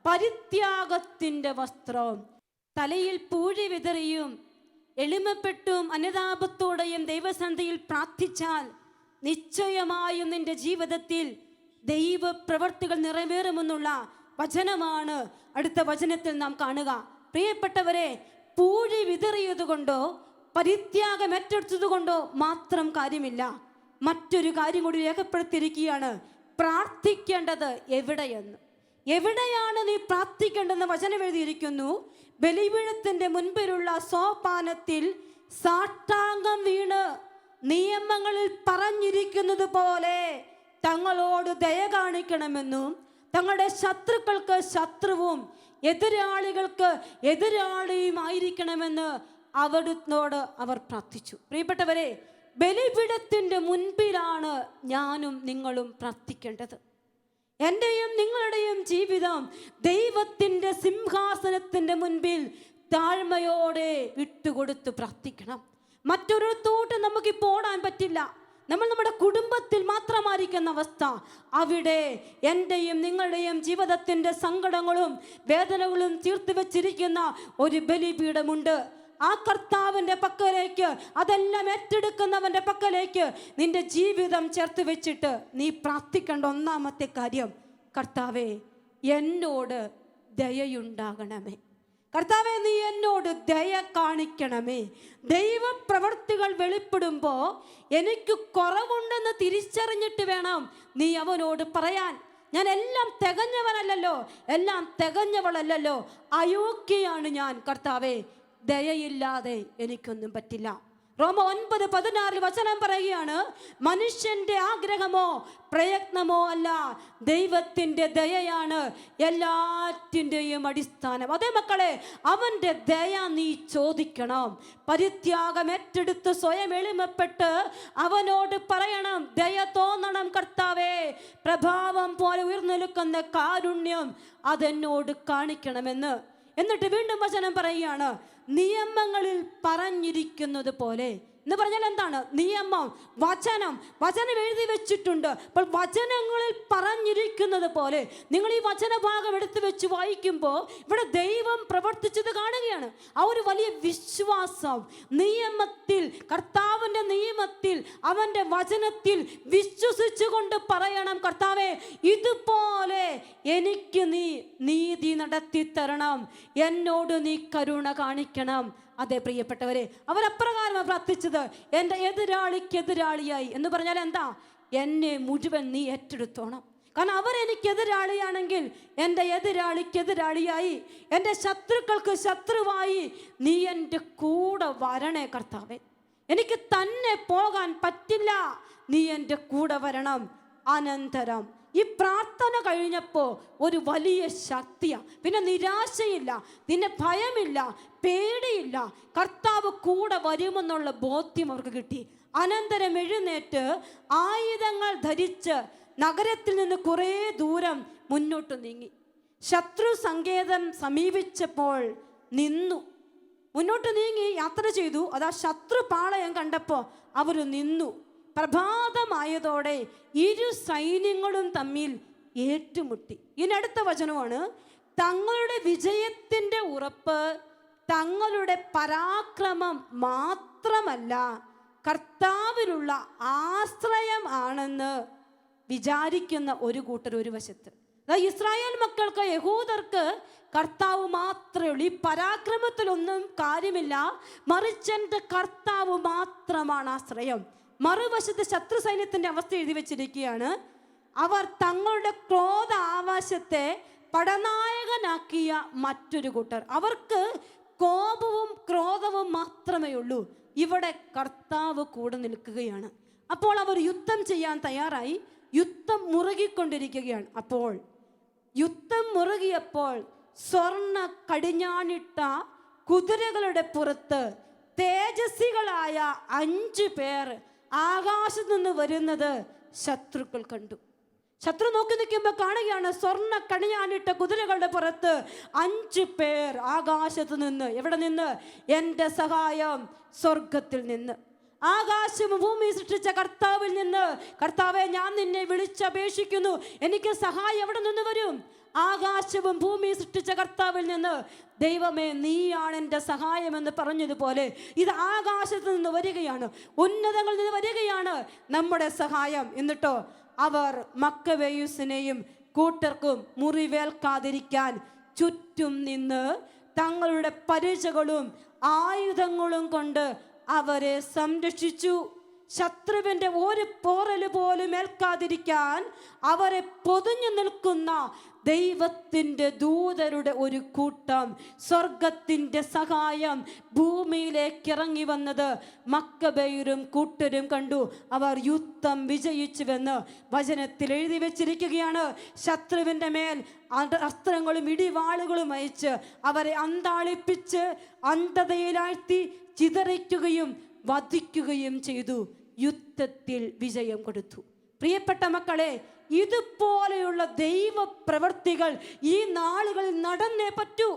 പരിത്യാഗത്തിൻ്റെ വസ്ത്രം തലയിൽ പൂഴി വിതറിയും എളിമപ്പെട്ടും അനുതാപത്തോടെയും ദൈവസന്നിധിയിൽ പ്രാർത്ഥിച്ചാൽ നിശ്ചയമായും നിന്റെ ജീവിതത്തിൽ ദൈവപ്രവർത്തികൾ നിറവേറുമെന്നുള്ള വചനമാണ് അടുത്ത വചനത്തിൽ നാം കാണുക. പ്രിയപ്പെട്ടവരെ, പൂഴി വിതറിയത് കൊണ്ടോ പരിത്യാഗം ഏറ്റെടുത്തത് കൊണ്ടോ മാത്രം കാര്യമില്ല. മറ്റൊരു കാര്യം കൂടി രേഖപ്പെടുത്തിയിരിക്കുകയാണ്, പ്രാർത്ഥിക്കേണ്ടത് എവിടെയെന്ന്. എവിടെയാണ് നീ പ്രാർത്ഥിക്കേണ്ടെന്ന് വചനം എഴുതിയിരിക്കുന്നു. ബലിപീഠത്തിൻ്റെ മുൻപിലുള്ള സോപാനത്തിൽ സാഷ്ടാംഗം വീണ് നിയമങ്ങളിൽ പറഞ്ഞിരിക്കുന്നത് പോലെ തങ്ങളോട് ദയ കാണിക്കണമെന്നും തങ്ങളുടെ ശത്രുക്കൾക്ക് ശത്രുവും എതിരാളികൾക്ക് എതിരാളിയുമായിരിക്കണമെന്ന് അവിടുന്നോട് അവർ പ്രാർത്ഥിച്ചു. പ്രിയപ്പെട്ടവരെ, ബലിപീഠത്തിൻ്റെ മുൻപിലാണ് ഞാനും നിങ്ങളും പ്രാർത്ഥിക്കേണ്ടത്. എൻ്റെയും നിങ്ങളുടെയും ജീവിതം ദൈവത്തിൻ്റെ സിംഹാസനത്തിൻ്റെ മുൻപിൽ താഴ്മയോടെ വിട്ടുകൊടുത്ത് പ്രാർത്ഥിക്കണം. മറ്റൊരിടത്തോട്ട് നമുക്കിപ്പോൾ ഓടാൻ പറ്റില്ല. നമ്മൾ നമ്മുടെ കുടുംബത്തിൽ മാത്രമായിരിക്കുന്ന അവസ്ഥ. അവിടെ എൻ്റെയും നിങ്ങളുടെയും ജീവിതത്തിൻ്റെ സങ്കടങ്ങളും വേദനകളും തീർത്തു വെച്ചിരിക്കുന്ന ഒരു ബലിപീഠമുണ്ട്. ആ കർത്താവിൻ്റെ പക്കലേക്ക്, അതെല്ലാം ഏറ്റെടുക്കുന്നവൻ്റെ പക്കലേക്ക് നിന്റെ ജീവിതം ചേർത്ത് വെച്ചിട്ട് നീ പ്രാർത്ഥിക്കേണ്ട ഒന്നാമത്തെ കാര്യം, കർത്താവേ എന്നോട് ദയയുണ്ടാകണമേ. കർത്താവേ, നീ എന്നോട് ദയ കാണിക്കണമേ. ദൈവപ്രവർത്തികൾ വെളിപ്പെടുമ്പോൾ എനിക്ക് കുറവുണ്ടെന്ന് തിരിച്ചറിഞ്ഞിട്ട് വേണം നീ അവനോട് പറയാൻ. ഞാൻ എല്ലാം തികഞ്ഞവനല്ലല്ലോ, എല്ലാം തികഞ്ഞവളല്ലല്ലോ, അയോഗ്യയാണ് ഞാൻ. കർത്താവേ, ദയയില്ലാതെ എനിക്കൊന്നും പറ്റില്ല. റോമ 9:16 വചനം പറയുകയാണ്, മനുഷ്യന്റെ ആഗ്രഹമോ പ്രയത്നമോ അല്ല, ദൈവത്തിന്റെ ദയയാണ് എല്ലാറ്റിൻ്റെയും അടിസ്ഥാനം. അതേ മക്കളെ, അവന്റെ ദയ നീ ചോദിക്കണം. പരിത്യാഗം ഏറ്റെടുത്ത് സ്വയം എളിമപ്പെട്ട് അവനോട് പറയണം, ദയ തോന്നണം കർത്താവേ, പ്രഭാവം പോലെ ഉയർന്നെടുക്കുന്ന കാരുണ്യം അതെന്നോട് കാണിക്കണമെന്ന്. എന്നിട്ട് വീണ്ടും വചനം പറയുകയാണ്, നിയമങ്ങളിൽ പറഞ്ഞിരിക്കുന്നത് പോലെ. എന്ന് പറഞ്ഞാൽ എന്താണ്? നിയമം, വചനം എഴുതി വെച്ചിട്ടുണ്ട്. അപ്പോൾ വചനങ്ങളിൽ പറഞ്ഞിരിക്കുന്നത് പോലെ നിങ്ങൾ ഈ വചനഭാഗം എടുത്തു വെച്ച് വായിക്കുമ്പോൾ ഇവിടെ ദൈവം പ്രവർത്തിച്ചത് കാണുകയാണ്. ആ ഒരു വലിയ വിശ്വാസം, നിയമത്തിൽ, കർത്താവിൻ്റെ നിയമത്തിൽ, അവൻ്റെ വചനത്തിൽ വിശ്വസിച്ചുകൊണ്ട് പറയണം, കർത്താവേ, ഇതുപോലെ എനിക്ക് നീ നീതി നടത്തി തരണം, എന്നോട് നീ കരുണ കാണിക്കണം. അതെ പ്രിയപ്പെട്ടവരെ, അവരപ്രകാരമാണ് പ്രാർത്ഥിച്ചത്. എൻ്റെ എതിരാളിയായി എന്ന് പറഞ്ഞാൽ എന്താ? എന്നെ മുഴുവൻ നീ ഏറ്റെടുത്തോണം. കാരണം അവരെനിക്കെതിരാളിയാണെങ്കിൽ എൻ്റെ എതിരാളിയായി, എൻ്റെ ശത്രുക്കൾക്ക് ശത്രുവായി നീ എൻ്റെ കൂടെ വരണേ കർത്താവേ. എനിക്ക് തന്നെ പോകാൻ പറ്റില്ല, നീ എൻ്റെ കൂടെ വരണം. അനന്തരം ഈ പ്രാർത്ഥന കഴിഞ്ഞപ്പോൾ ഒരു വലിയ ശക്തിയാണ്. പിന്നെ നിരാശയില്ല, പിന്നെ ഭയമില്ല, പേടിയില്ല. കർത്താവ് കൂടെ വരുമെന്നുള്ള ബോധ്യം അവർക്ക് കിട്ടി. അനന്തരം എഴുന്നേറ്റ് ആയുധങ്ങൾ ധരിച്ച് നഗരത്തിൽ നിന്ന് കുറേ ദൂരം മുന്നോട്ട് നീങ്ങി. ശത്രു സങ്കേതം സമീപിച്ചപ്പോൾ നിന്നു. മുന്നോട്ട് നീങ്ങി യാത്ര ചെയ്തു. അതാ ശത്രു പാളയം കണ്ടപ്പോൾ അവർ നിന്നു. പ്രഭാതമായതോടെ ഇരു സൈന്യങ്ങളും തമ്മിൽ ഏറ്റുമുട്ടി. ഇതിനടുത്ത വചനമാണ്, തങ്ങളുടെ വിജയത്തിൻ്റെ ഉറപ്പ് തങ്ങളുടെ പരാക്രമം മാത്രമല്ല, കർത്താവിലുള്ള ആശ്രയം ആണെന്ന് വിചാരിക്കുന്ന ഒരു കൂട്ടർ ഒരു വശത്ത്. ഇസ്രായേൽ മക്കൾക്ക്, യഹൂദർക്ക് കർത്താവ് മാത്രമേ ഉള്ളൂ. ഈ പരാക്രമത്തിലൊന്നും കാര്യമില്ല, മറിച്ച് എൻ്റെ കർത്താവ് മാത്രമാണ് ആശ്രയം. മറുവശത്ത് ശത്രു സൈന്യത്തിൻ്റെ അവസ്ഥ എഴുതി വെച്ചിരിക്കുകയാണ്. അവർ തങ്ങളുടെ ക്രോധ ആവേശത്തെ പടനായകനാക്കിയ മറ്റൊരു കൂട്ടർ. അവർക്ക് കോപവും ക്രോധവും മാത്രമേ ഉള്ളൂ. ഇവിടെ കർത്താവ് കൂടെ നിൽക്കുകയാണ്. അപ്പോൾ അവർ യുദ്ധം ചെയ്യാൻ തയ്യാറായി. യുദ്ധം മുറുകിക്കൊണ്ടിരിക്കുകയാണ്. അപ്പോൾ യുദ്ധം മുറുകിയപ്പോൾ സ്വർണ്ണ കടിഞ്ഞാണിട്ട കുതിരകളുടെ പുറത്ത് തേജസ്വികളായ 5 പേർ ആകാശത്ത് നിന്ന് വരുന്നത് ശത്രുക്കൾ കണ്ടു. ശത്രു നോക്കി നിൽക്കുമ്പോൾ കാണുകയാണ്, സ്വർണ്ണ കണിയാനിട്ട കുതിരകളുടെ പുറത്ത് 5 പേർ ആകാശത്ത് നിന്ന്. എവിടെ നിന്ന്? എൻ്റെ സഹായം സ്വർഗത്തിൽ നിന്ന്. ആകാശവും ഭൂമി സൃഷ്ടിച്ച കർത്താവിൽ നിന്ന്. കർത്താവെ, ഞാൻ നിന്നെ വിളിച്ചപേക്ഷിക്കുന്നു, എനിക്ക് സഹായം എവിടെ നിന്ന് വരും? ആകാശവും ഭൂമി സൃഷ്ടിച്ച കർത്താവിൽ നിന്ന്. ദൈവമേ, നീയാണ് എൻ്റെ സഹായമെന്ന് പറഞ്ഞതുപോലെ ഇത് ആകാശത്ത് നിന്ന് വരികയാണ്, ഉന്നതങ്ങളിൽ നിന്ന് വരികയാണ് നമ്മുടെ സഹായം. എന്നിട്ടോ അവർ മക്കവേയുസിനെയും കൂട്ടർക്കും മുറിവേൽക്കാതിരിക്കാൻ ചുറ്റും നിന്ന് തങ്ങളുടെ പരിചകളും ആയുധങ്ങളും കൊണ്ട് അവരെ സംരക്ഷിച്ചു. ശത്രുവിൻ്റെ ഒരു പോറല് പോലും ഏൽക്കാതിരിക്കാൻ അവരെ പൊതിഞ്ഞു നിൽക്കുന്ന ദൈവത്തിൻ്റെ ദൂതരുടെ ഒരു കൂട്ടം, സ്വർഗത്തിൻ്റെ സഹായം ഭൂമിയിലേക്ക് ഇറങ്ങി വന്നത് മക്കബയരും കൂട്ടരും കണ്ടു. അവർ യുദ്ധം വിജയിച്ചുവെന്ന് വചനത്തിൽ എഴുതി വെച്ചിരിക്കുകയാണ്. ശത്രുവിൻ്റെ മേൽ അസ്ത്രങ്ങളും ഇടിവാളുകളും അയച്ച് അവരെ അന്താളിപ്പിച്ച് അന്ധതയിലാഴ്ത്തി ചിതറിക്കുകയും വധിക്കുകയും ചെയ്തു. യുദ്ധത്തിൽ വിജയം കൊടുത്തു. പ്രിയപ്പെട്ട മക്കളെ, ഇതുപോലെയുള്ള ദൈവ പ്രവൃത്തികൾ ഈ നാളുകളിൽ നടന്നേ പറ്റൂ.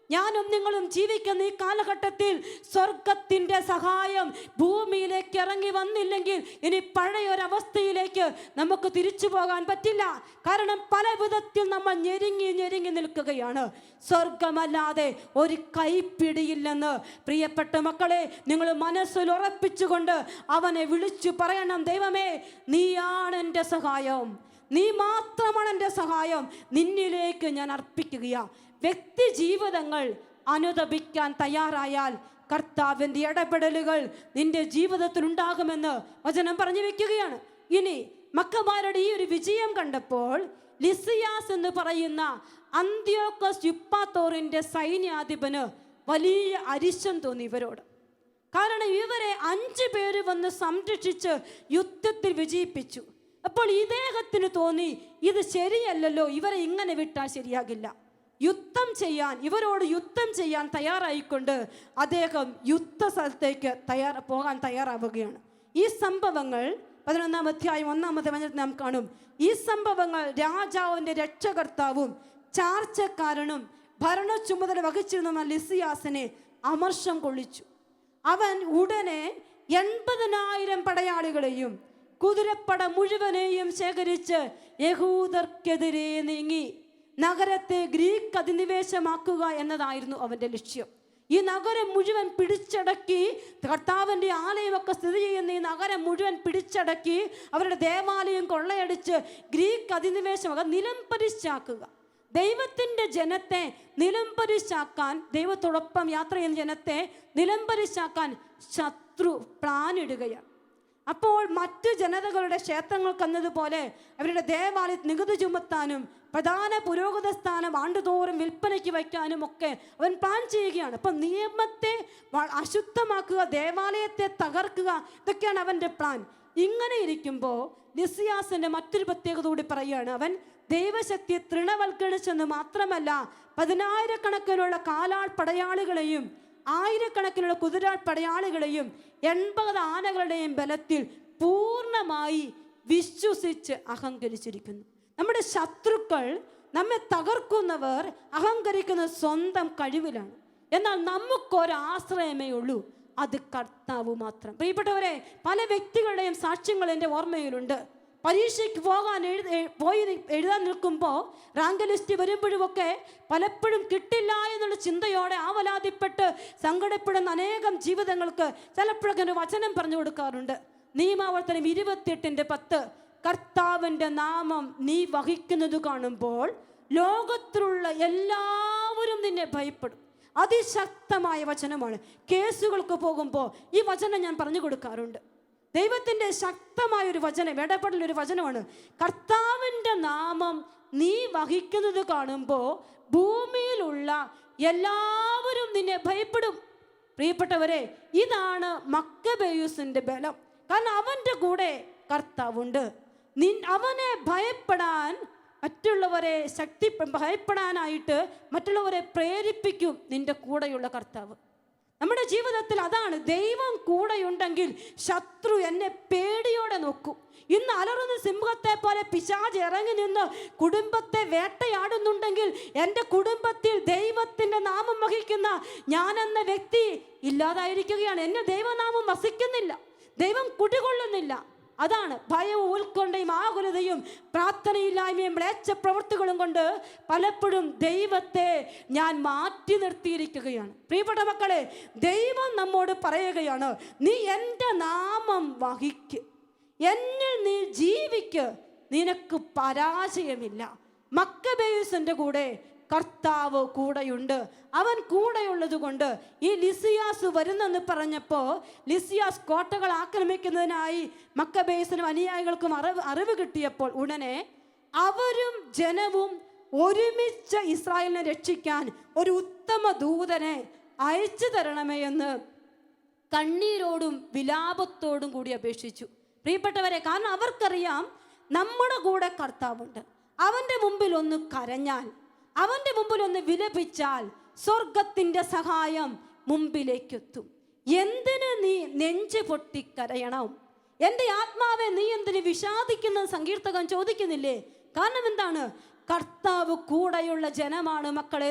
ഞാനും നിങ്ങളും ജീവിക്കുന്ന ഈ കാലഘട്ടത്തിൽ സ്വർഗത്തിൻ്റെ സഹായം ഭൂമിയിലേക്ക് ഇറങ്ങി വന്നില്ലെങ്കിൽ ഇനി പഴയൊരവസ്ഥയിലേക്ക് നമുക്ക് തിരിച്ചു പോകാൻ പറ്റില്ല. കാരണം പല വിധത്തിൽ നമ്മൾ ഞെരുങ്ങി നിൽക്കുകയാണ്. സ്വർഗമല്ലാതെ ഒരു കൈപ്പിടിയില്ലെന്ന് പ്രിയപ്പെട്ട മക്കളെ നിങ്ങൾ മനസ്സിൽ ഉറപ്പിച്ചുകൊണ്ട് അവനെ വിളിച്ചു പറയണം, ദൈവമേ, നീയാണ് എൻ്റെ സഹായം, നീ മാത്രമാണ് എൻ്റെ സഹായം, നിന്നിലേക്ക് ഞാൻ അർപ്പിക്കുകയാണ്. വ്യക്തി ജീവിതങ്ങൾ അനുതപിക്കാൻ തയ്യാറായാൽ കർത്താവിൻ്റെ ഇടപെടലുകൾ നിന്റെ ജീവിതത്തിൽ ഉണ്ടാകുമെന്ന് വചനം പറഞ്ഞു വെക്കുകയാണ്. ഇനി മക്കമാരുടെ ഈ ഒരു വിജയം കണ്ടപ്പോൾ ലിസിയാസ് എന്ന് പറയുന്ന അന്ത്യോക്കസ് യുപ്പാത്തോറിൻ്റെ സൈന്യാധിപന് വലിയ അരിശം തോന്നി ഇവരോട്. കാരണം ഇവരെ 5 പേര് വന്ന് സംരക്ഷിച്ച് യുദ്ധത്തിൽ വിജയിപ്പിച്ചു. അപ്പോൾ ഇദ്ദേഹത്തിന് തോന്നി, ഇത് ശരിയല്ലല്ലോ, ഇവരെ ഇങ്ങനെ വിട്ടാൽ ശരിയാകില്ല. ഇവരോട് യുദ്ധം ചെയ്യാൻ തയ്യാറായിക്കൊണ്ട് അദ്ദേഹം യുദ്ധസ്ഥലത്തേക്ക് പോകാൻ തയ്യാറാവുകയാണ്. ഈ സംഭവങ്ങൾ 11-ാം അധ്യായം 1-ാമത്തെ വചനത്തിൽ നാം കാണും. ഈ സംഭവങ്ങൾ രാജാവിൻ്റെ രക്ഷകർത്താവും ചാർച്ചക്കാരനും ഭരണ ചുമതല വഹിച്ചിരുന്ന ലിസിയാസിനെ അമർഷം കൊള്ളിച്ചു. അവൻ ഉടനെ 80,000 പടയാളികളെയും കുതിരപ്പട മുഴുവനെയും ശേഖരിച്ച് യഹൂദർക്കെതിരെ നീങ്ങി നഗരത്തെ ഗ്രീക്ക് അധിനിവേശമാക്കുക എന്നതായിരുന്നു അവൻ്റെ ലക്ഷ്യം. ഈ നഗരം മുഴുവൻ പിടിച്ചടക്കി, കർത്താവിൻ്റെ ആലയമൊക്കെ സ്ഥിതി ചെയ്യുന്ന ഈ നഗരം മുഴുവൻ പിടിച്ചടക്കി അവരുടെ ദേവാലയം കൊള്ളയടിച്ച് ഗ്രീക്ക് അധിനിവേശമാക്കുക, നിലംപരിശാക്കുക. ദൈവത്തിൻ്റെ ജനത്തെ നിലംപരിശാക്കാൻ, ദൈവത്തോടൊപ്പം യാത്ര ചെയ്യുന്ന ജനത്തെ നിലംപരിശാക്കാൻ ശത്രു പ്ലാനിടുകയാണ്. അപ്പോൾ മറ്റു ജനതകളുടെ ക്ഷേത്രങ്ങൾക്കെന്നതുപോലെ അവരുടെ ദേവാലയത്തിൽ നികുതി ചുമത്താനും പ്രധാന പുരോഹിത സ്ഥാനം ആണ്ടുതോറും വിൽപ്പനയ്ക്ക് വയ്ക്കാനും ഒക്കെ അവൻ പ്ലാൻ ചെയ്യുകയാണ്. അപ്പം നിയമത്തെ അശുദ്ധമാക്കുക, ദേവാലയത്തെ തകർക്കുക, ഇതൊക്കെയാണ് അവൻ്റെ പ്ലാൻ. ഇങ്ങനെ ഇരിക്കുമ്പോൾ ലിസിയാസിൻ്റെ മറ്റൊരു പ്രത്യേകത കൂടി പറയുകയാണ്. അവൻ ദൈവശക്തിയെ തൃണവൽക്കരിച്ചെന്ന് മാത്രമല്ല, 10,000-കണക്കിനുള്ള കാലാൾ പടയാളികളെയും 1000-കണക്കിനുള്ള കുതിരാൾ പടയാളികളെയും 80 ആനകളുടെയും ബലത്തിൽ പൂർണ്ണമായി വിശ്വസിച്ച് അഹങ്കരിച്ചിരിക്കുന്നു. നമ്മുടെ ശത്രുക്കൾ, നമ്മെ തകർക്കുന്നവർ അഹങ്കരിക്കുന്നത് സ്വന്തം കഴിവിലാണ്. എന്നാൽ നമുക്കൊരാശ്രയമേ ഉള്ളൂ, അത് കർത്താവ് മാത്രം. പ്രിയപ്പെട്ടവരെ, പല വ്യക്തികളുടെയും സാക്ഷ്യങ്ങൾ എൻ്റെ ഓർമ്മയിലുണ്ട്. പരീക്ഷയ്ക്ക് പോയി എഴുതാൻ നിൽക്കുമ്പോൾ റാങ്ക് ലിസ്റ്റ് വരുമ്പോഴുമൊക്കെ പലപ്പോഴും കിട്ടില്ല എന്നുള്ള ചിന്തയോടെ ആവലാതിപ്പെട്ട് സങ്കടപ്പെടുന്ന അനേകം ജീവിതങ്ങൾക്ക് ചിലപ്പോഴൊക്കെ ഒരു വചനം പറഞ്ഞു കൊടുക്കാറുണ്ട്. നിയമാവർത്തനം 28:10, കർത്താവിൻ്റെ നാമം നീ വഹിക്കുന്നത് കാണുമ്പോൾ ലോകത്തിലുള്ള എല്ലാവരും നിന്നെ ഭയപ്പെടും. അതിശക്തമായ വചനമാണ്. കേസുകൾക്ക് പോകുമ്പോൾ ഈ വചനം ഞാൻ പറഞ്ഞു കൊടുക്കാറുണ്ട്. ദൈവത്തിൻ്റെ ശക്തമായൊരു വചനം, ഇടപെടലൊരു വചനമാണ്. കർത്താവിൻ്റെ നാമം നീ വഹിക്കുന്നത് കാണുമ്പോൾ ഭൂമിയിലുള്ള എല്ലാവരും നിന്നെ ഭയപ്പെടും. പ്രിയപ്പെട്ടവരെ, ഇതാണ് മക്കബേയൂസിൻ്റെ ബലം. കാരണം അവൻ്റെ കൂടെ കർത്താവുണ്ട്. അവനെ ഭയപ്പെടാൻ മറ്റുള്ളവരെ ഭയപ്പെടാനായിട്ട് മറ്റുള്ളവരെ പ്രേരിപ്പിക്കും നിന്റെ കൂടെയുള്ള കർത്താവ്. നമ്മുടെ ജീവിതത്തിൽ അതാണ്. ദൈവം കൂടെയുണ്ടെങ്കിൽ ശത്രു എന്നെ പേടിയോടെ നോക്കും. ഇന്ന് അലറുന്ന സിംഹത്തെ പോലെ പിശാച് ഇറങ്ങി നിന്ന് കുടുംബത്തെ വേട്ടയാടുന്നുണ്ടെങ്കിൽ എൻ്റെ കുടുംബത്തിൽ ദൈവത്തിൻ്റെ നാമം വഹിക്കുന്ന ഞാനെന്ന വ്യക്തി ഇല്ലാതായിരിക്കുകയാണ്. എന്നെ ദൈവനാമം വസിക്കുന്നില്ല, ദൈവം കുടികൊള്ളുന്നില്ല. അതാണ് ഭയവും ഉത്കണ്ഠയും ആകുലതയും പ്രാർത്ഥനയില്ലായ്മയും മ്ലേച്ഛ പ്രവൃത്തികളും കൊണ്ട് പലപ്പോഴും ദൈവത്തെ ഞാൻ മാറ്റി നിർത്തിയിരിക്കുകയാണ്. പ്രിയപ്പെട്ട മക്കളെ, ദൈവം നമ്മോട് പറയുകയാണ്, നീ എൻ്റെ നാമം വഹിക്ക്, എന്നിൽ നീ ജീവിക്ക്, നിനക്ക് പരാജയമില്ല. മക്കബേയൂസിൻ്റെ കൂടെ കർത്താവ് കൂടെയുണ്ട്. അവൻ കൂടെയുള്ളത് കൊണ്ട് ഈ ലിസിയാസ് വരുന്നെന്ന് പറഞ്ഞപ്പോൾ ലിസിയാസ് കോട്ടകൾ ആക്രമിക്കുന്നതിനായി മക്കബേയൂസിനും അനുയായികൾക്കും അറിവ് കിട്ടിയപ്പോൾ ഉടനെ അവരും ജനവും ഒരുമിച്ച് ഇസ്രായേലിനെ രക്ഷിക്കാൻ ഒരു ഉത്തമ ദൂതനെ അയച്ചു തരണമേ എന്ന് കണ്ണീരോടും വിലാപത്തോടും കൂടി അപേക്ഷിച്ചു. പ്രിയപ്പെട്ടവരെ, കാരണം അവർക്കറിയാം നമ്മുടെ കൂടെ കർത്താവുണ്ട്. അവൻ്റെ മുമ്പിൽ ഒന്ന് കരഞ്ഞാൽ, അവൻ്റെ മുമ്പിൽ ഒന്ന് വിലപിച്ചാൽ സ്വർഗത്തിൻ്റെ സഹായം മുമ്പിലേക്കെത്തും. എന്തിന് നീ നെഞ്ച് പൊട്ടിക്കരയണം? എൻ്റെ ആത്മാവെ നീ എന്തിന് വിഷാദിക്കുന്ന സങ്കീർത്തകൻ ചോദിക്കുന്നില്ലേ? കാരണം എന്താണ്? കർത്താവ് കൂടെയുള്ള ജനമാണ് മക്കളെ.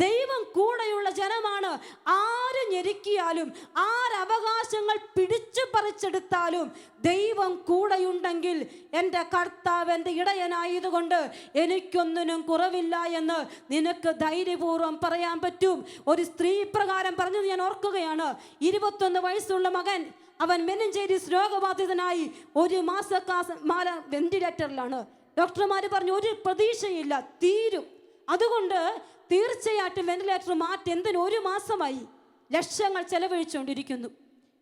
ദൈവം കൂടെയുള്ള ജനമാണ്. ആര് ഞെരുക്കിയാലും, ആരവകാശങ്ങൾ പിടിച്ചു പറിച്ചെടുത്താലും ദൈവം കൂടെയുണ്ടെങ്കിൽ എൻ്റെ കർത്താവ് എൻ്റെ ഇടയനായതുകൊണ്ട് എനിക്കൊന്നിനും കുറവില്ല എന്ന് നിനക്ക് ധൈര്യപൂർവ്വം പറയാൻ പറ്റും. ഒരു സ്ത്രീ പ്രകാരം പറഞ്ഞത് ഞാൻ ഓർക്കുകയാണ്. 21 വയസ്സുള്ള മകൻ, അവൻ മെനിഞ്ചൈറ്റിസ് രോഗബാധിതനായി 1 മാസക്കാല വെന്റിലേറ്ററിലാണ്. ഡോക്ടർമാർ പറഞ്ഞു ഒരു പ്രതീക്ഷയില്ല, തീരും. അതുകൊണ്ട് തീർച്ചയായിട്ടും വെന്റിലേറ്റർ മാറ്റി. എന്തിന്? 1 മാസമായി ലക്ഷങ്ങൾ ചെലവഴിച്ചുകൊണ്ടിരിക്കുന്നു.